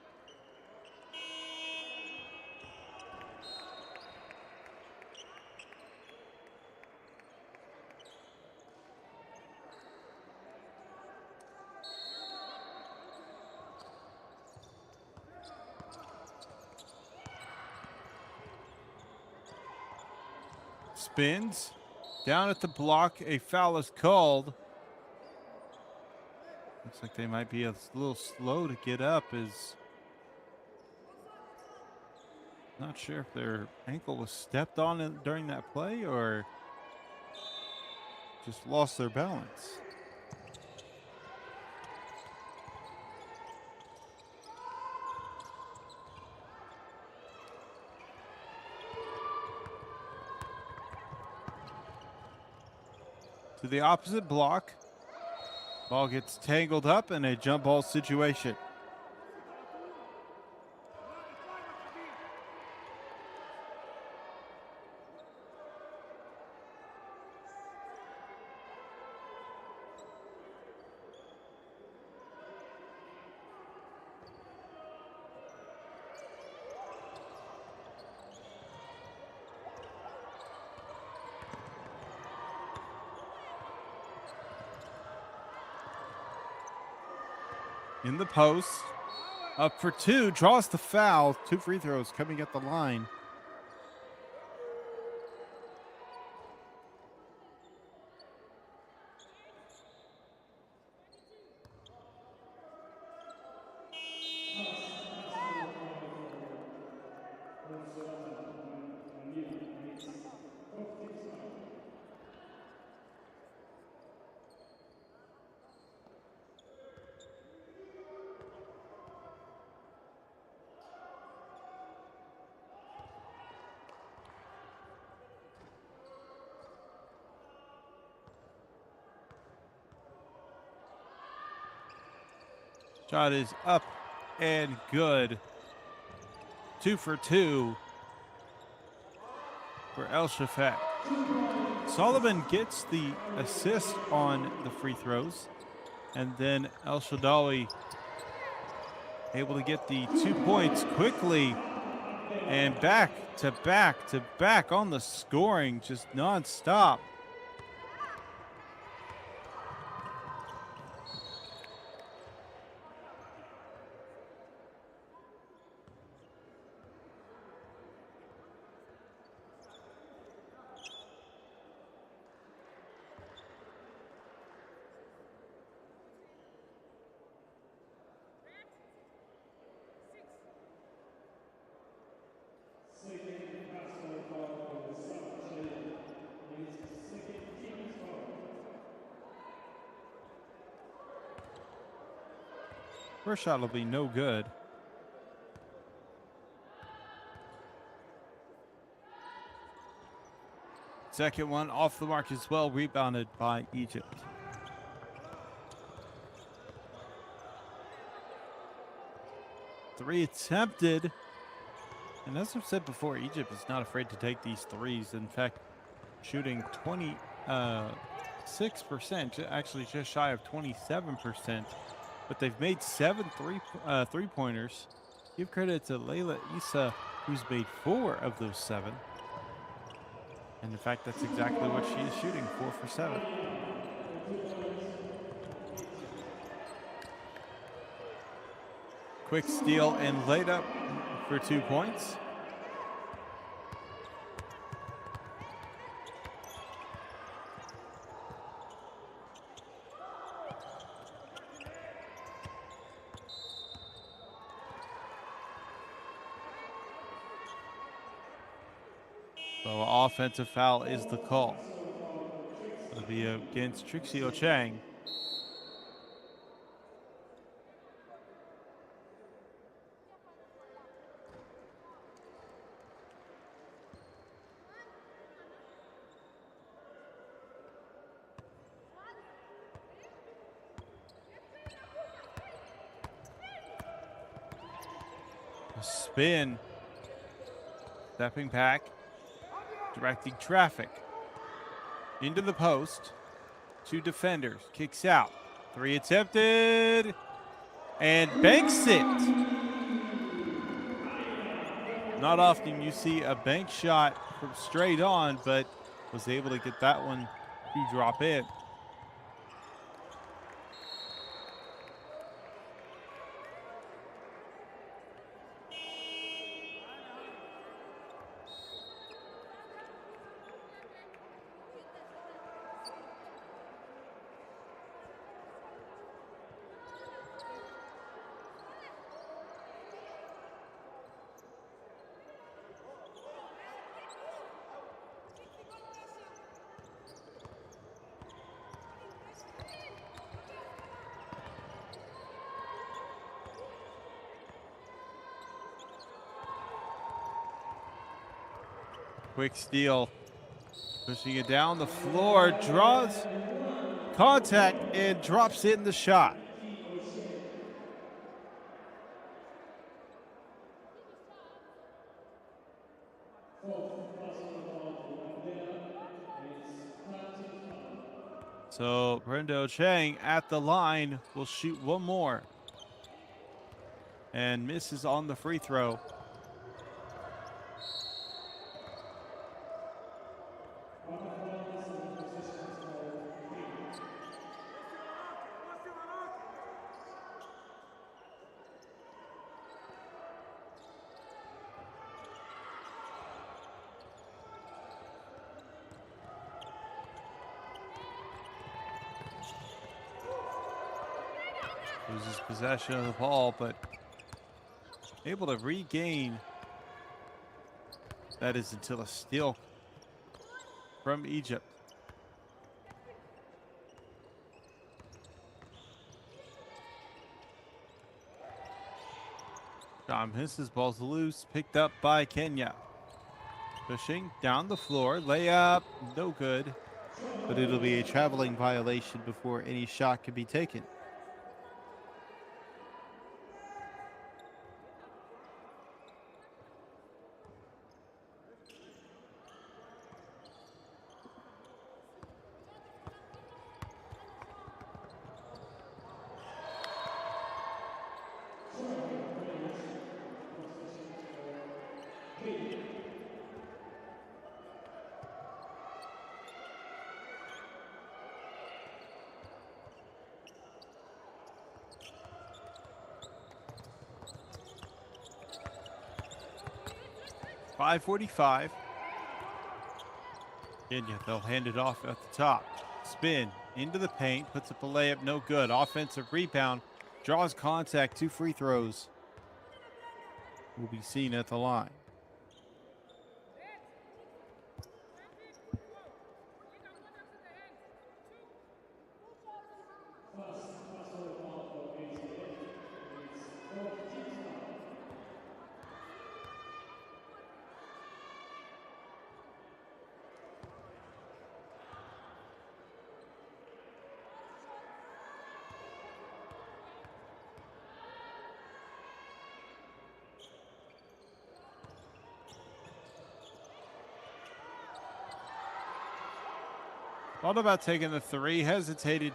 Spins down at the block. A foul is called. Looks like they might be a little slow to get up. Not sure if their ankle was stepped on during that play or just lost their balance. To the opposite block. Ball gets tangled up in a jump ball situation. In the post, up for two, draws the foul. 2 free throws coming at the line. Shot is up and good. 2 for 2 for El Shafak. Solomon gets the assist on the free throws, and then El Shadawi able to get the 2 points quickly, and back to back to back on the scoring, just nonstop. First shot will be no good. Second one off the mark as well, rebounded by Egypt. Three attempted. And as I've said before, Egypt is not afraid to take these threes. In fact, shooting 26%, actually just shy of 27%. But they've made 7 three-pointers. Give credit to Layla Issa, who's made 4 of those 7. And in fact, that's exactly what she is shooting, 4 for 7. Quick steal and laid up for 2 points. So offensive foul is the call. It'll be against Trixie Ochang. A spin. Stepping back. Directing traffic. Into the post. 2 defenders. Kicks out. 3 attempted. And banks it. Not often you see a bank shot from straight on, but was able to get that one to drop in. Quick steal. Pushing it down the floor. Draws contact and drops in the shot. So Brenda Chang at the line will shoot one more. And misses on the free throw. Loses possession of the ball, but able to regain. That is until a steal from Egypt. John misses, ball's loose, picked up by Kenya. Pushing down the floor, layup, no good. But it'll be a traveling violation before any shot can be taken. 5:45. Kenya, they'll hand it off at the top. Spin into the paint, puts up a layup, no good. Offensive rebound, draws contact, 2 free throws will be seen at the line. Thought about taking the 3, hesitated,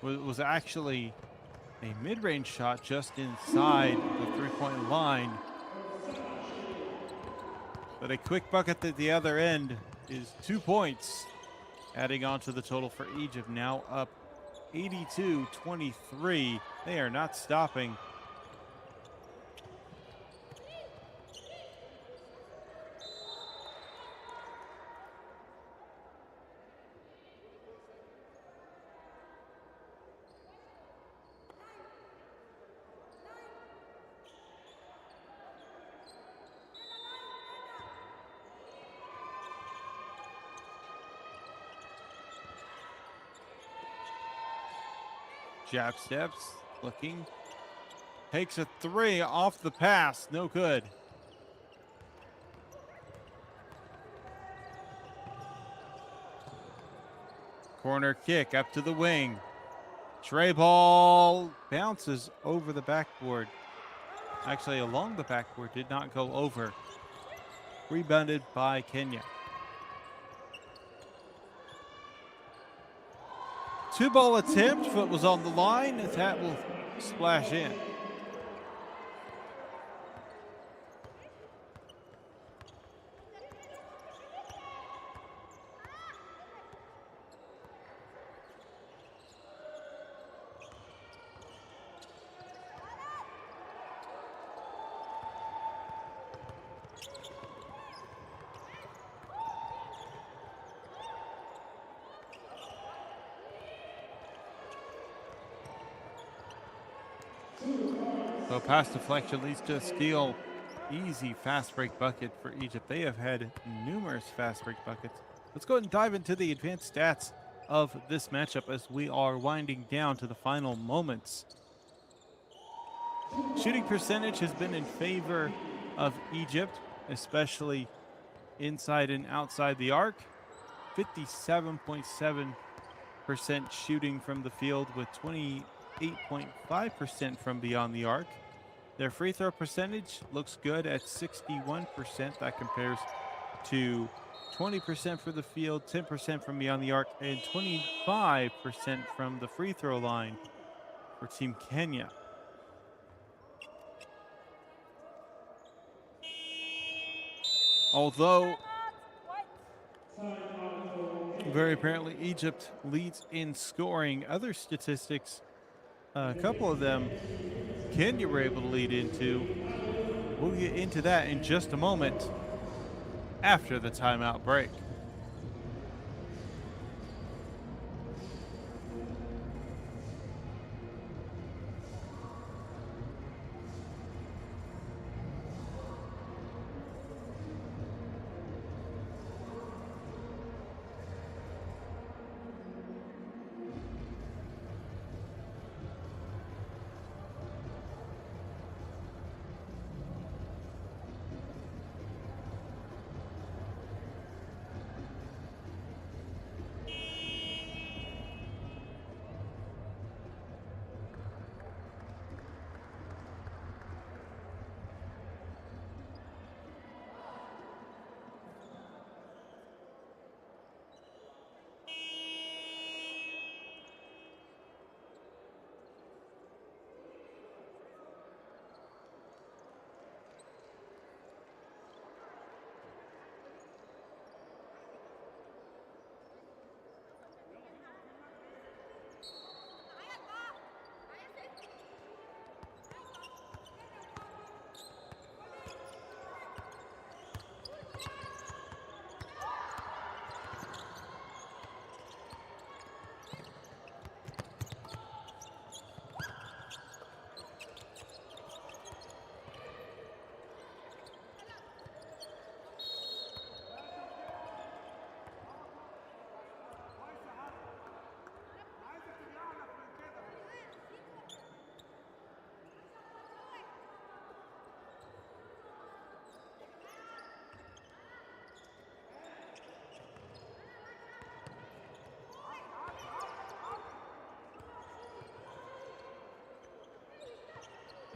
was actually a mid-range shot just inside the 3-point line. But a quick bucket at the other end is 2 points, adding on to the total for Egypt, now up 82-23. They are not stopping. Jab steps, looking, takes a 3 off the pass, no good. Corner kick up to the wing. Tray ball bounces over the backboard. Actually, along the backboard, did not go over. Rebounded by Kenya. 2-ball attempt, foot was on the line. That will splash in. So pass deflection leads to a steal. Easy fast break bucket for Egypt. They have had numerous fast break buckets. Let's go ahead and dive into the advanced stats of this matchup as we are winding down to the final moments. Shooting percentage has been in favor of Egypt, especially inside and outside the arc. 57.7% shooting from the field with 28.5% from beyond the arc. Their free throw percentage looks good at 61%. That compares to 20% for the field, 10% from beyond the arc, and 25% from the free throw line for Team Kenya. Although very apparently Egypt leads in scoring, other statistics, a couple of them Kenya were able to lead into. We'll get into that in just a moment after the timeout break.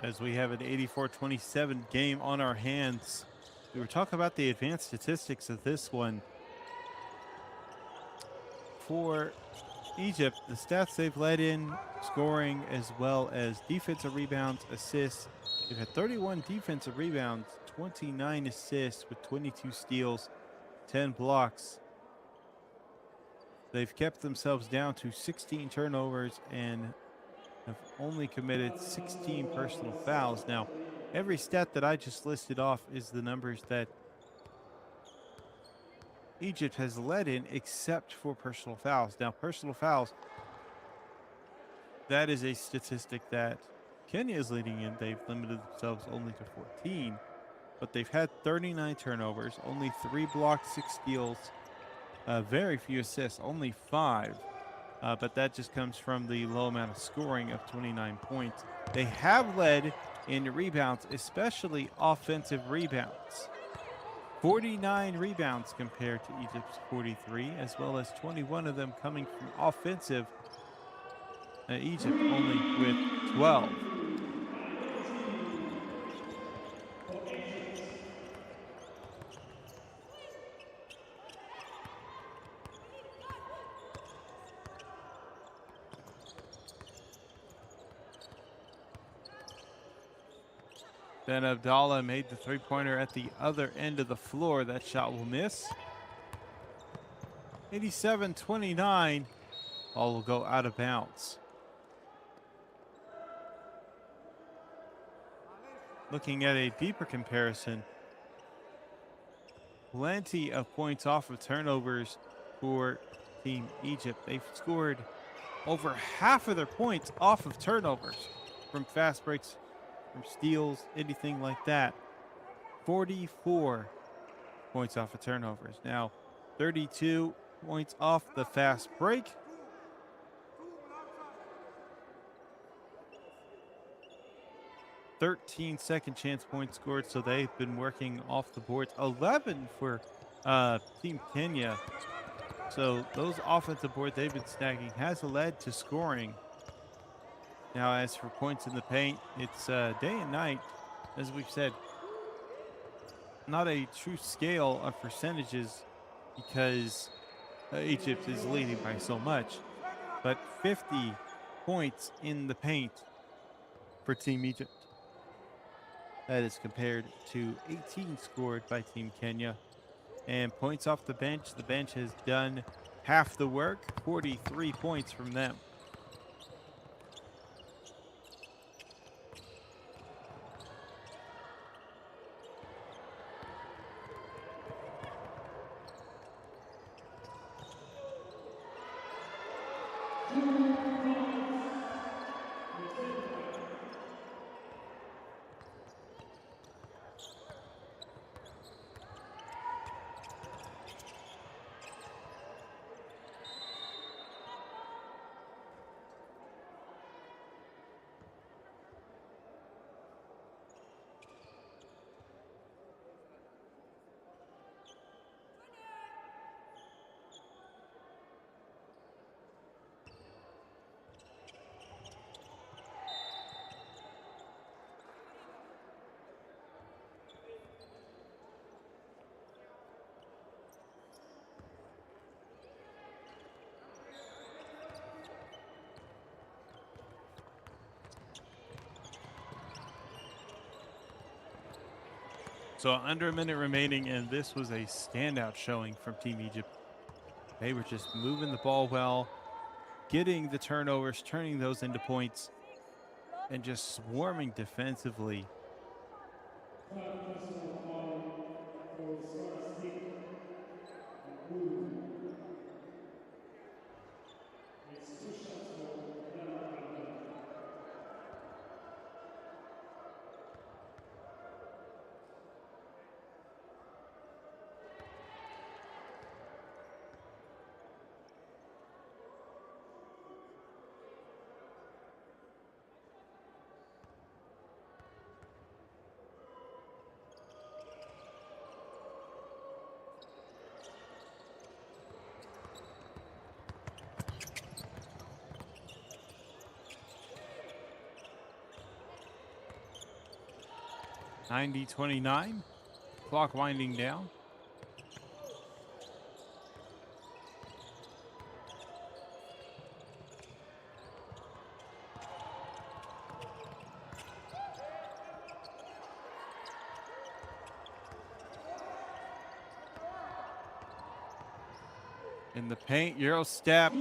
as we have an 84-27 game on our hands. We were talking about the advanced statistics of this one. For Egypt, the stats they've led in scoring as well as defensive rebounds, assists. They've had 31 defensive rebounds, 29 assists with 22 steals, 10 blocks. They've kept themselves down to 16 turnovers and have only committed 16 personal fouls. Now, every stat that I just listed off is the numbers that Egypt has led in except for personal fouls. Now, personal fouls, that is a statistic that Kenya is leading in. They've limited themselves only to 14, but they've had 39 turnovers, only 3 blocks, 6 steals, very few assists, only 5. But that just comes from the low amount of scoring of 29 points. They have led in rebounds, especially offensive rebounds. 49 rebounds compared to Egypt's 43, as well as 21 of them coming from offensive. Egypt only with 12. Then Abdallah made the three-pointer at the other end of the floor. That shot will miss. 87-29. Ball will go out of bounds. Looking at a deeper comparison, plenty of points off of turnovers for Team Egypt. They've scored over half of their points off of turnovers from fast breaks, from steals, anything like that. 44 points off of turnovers. Now, 32 points off the fast break. Second chance points scored, so they've been working off the boards. 11 for Team Kenya. So those offensive boards they've been stacking has led to scoring. Now, as for points in the paint, it's day and night, as we've said. Not a true scale of percentages because Egypt is leading by so much, but 50 points in the paint for Team Egypt. That is compared to 18 scored by Team Kenya. And points off the bench has done half the work, 43 points from them. So under a minute remaining, and this was a standout showing from Team Egypt. They were just moving the ball well, getting the turnovers, turning those into points, and just swarming defensively. 90-29. Clock winding down. In the paint, Euro step,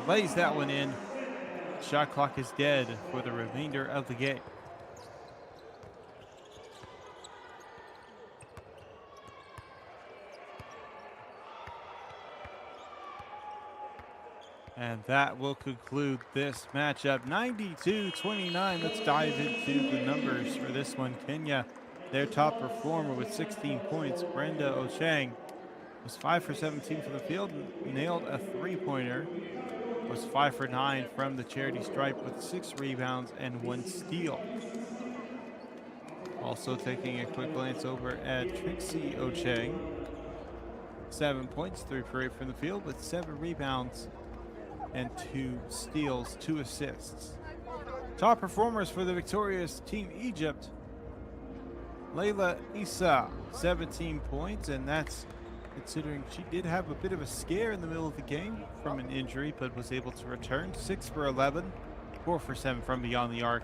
lays that one in. Shot clock is dead for the remainder of the game. And that will conclude this matchup. 92-29. Let's dive into the numbers for this one. Kenya, their top performer with 16 points. Brenda Ochang was 5 for 17 from the field, nailed a three-pointer. Was 5 for 9 from the charity stripe with 6 rebounds and 1 steal. Also taking a quick glance over at Trixie Ochang. 7 points, 3 for 8 from the field with 7 rebounds and 2 steals, 2 assists. Top performers for the victorious Team Egypt. Layla Issa, 17 points, and that's considering she did have a bit of a scare in the middle of the game from an injury, but was able to return. 6 for 11, 4 for 7 from beyond the arc,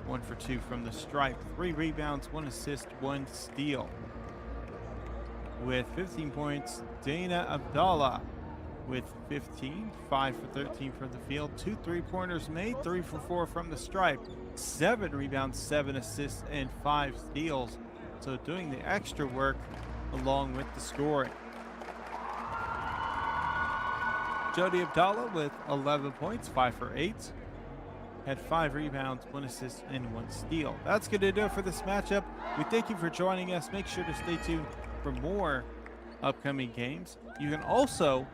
1 for 2 from the stripe, 3 rebounds, 1 assist, 1 steal. With 15 points, Dana Abdallah with 15, 5 for 13 from the field, 2 3-pointers made, 3 for 4 from the stripe, 7 rebounds, 7 assists, and 5 steals. So doing the extra work along with the scoring. Jody Abdallah with 11 points, 5 for 8. Had 5 rebounds, 1 assist, and 1 steal. That's going to do it for this matchup. We thank you for joining us. Make sure to stay tuned for more upcoming games. You can also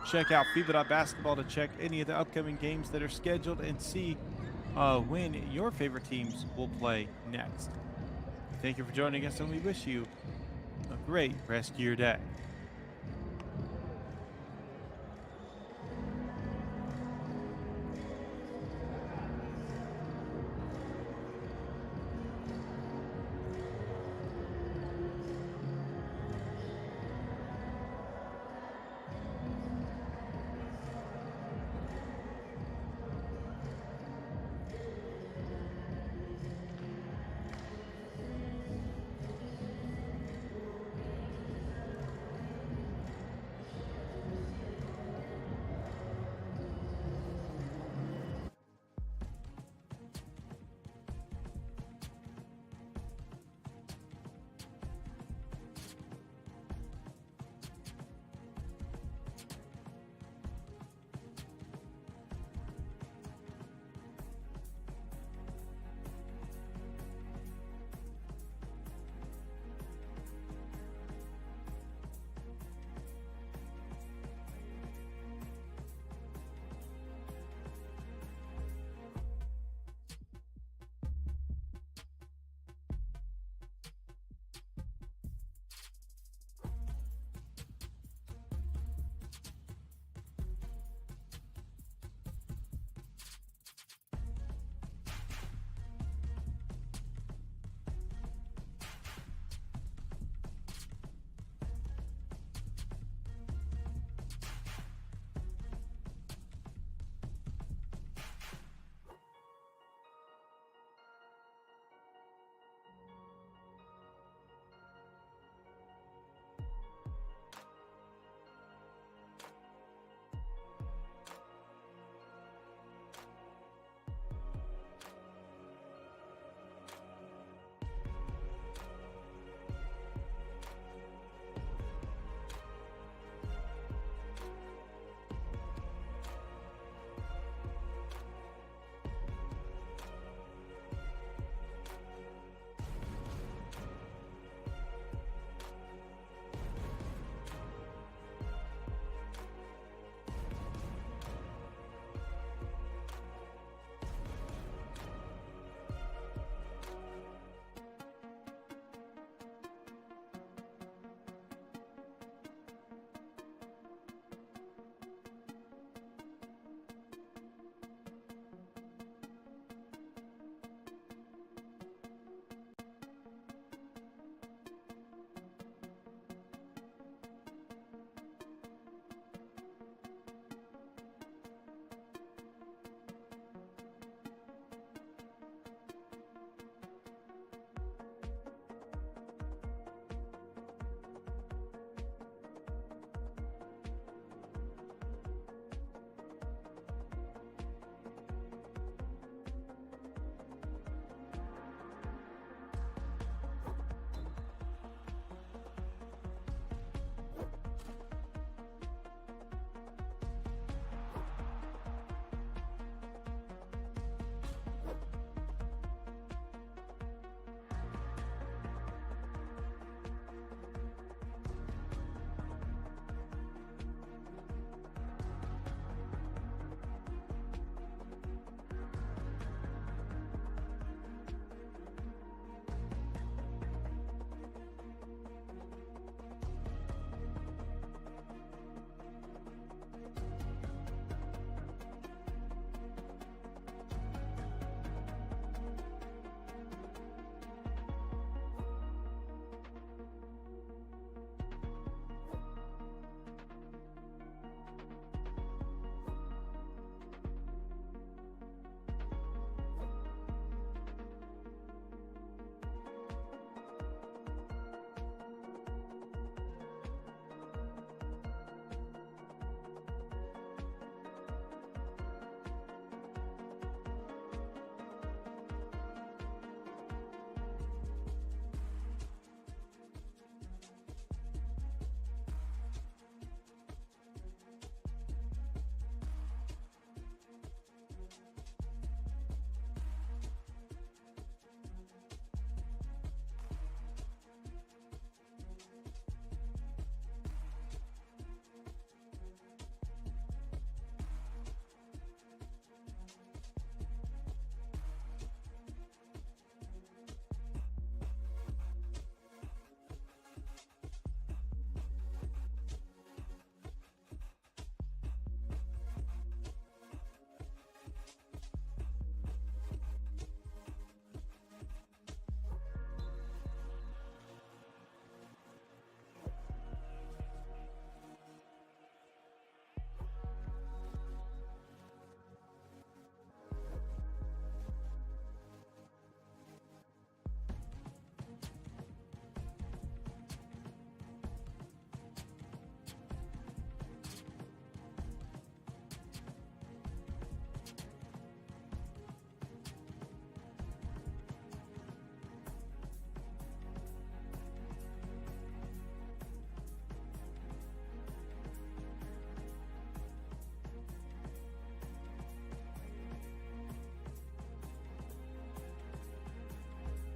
check out FIBA.basketball to check any of the upcoming games that are scheduled and see when your favorite teams will play next. Thank you for joining us, and we wish you a great rest of your day.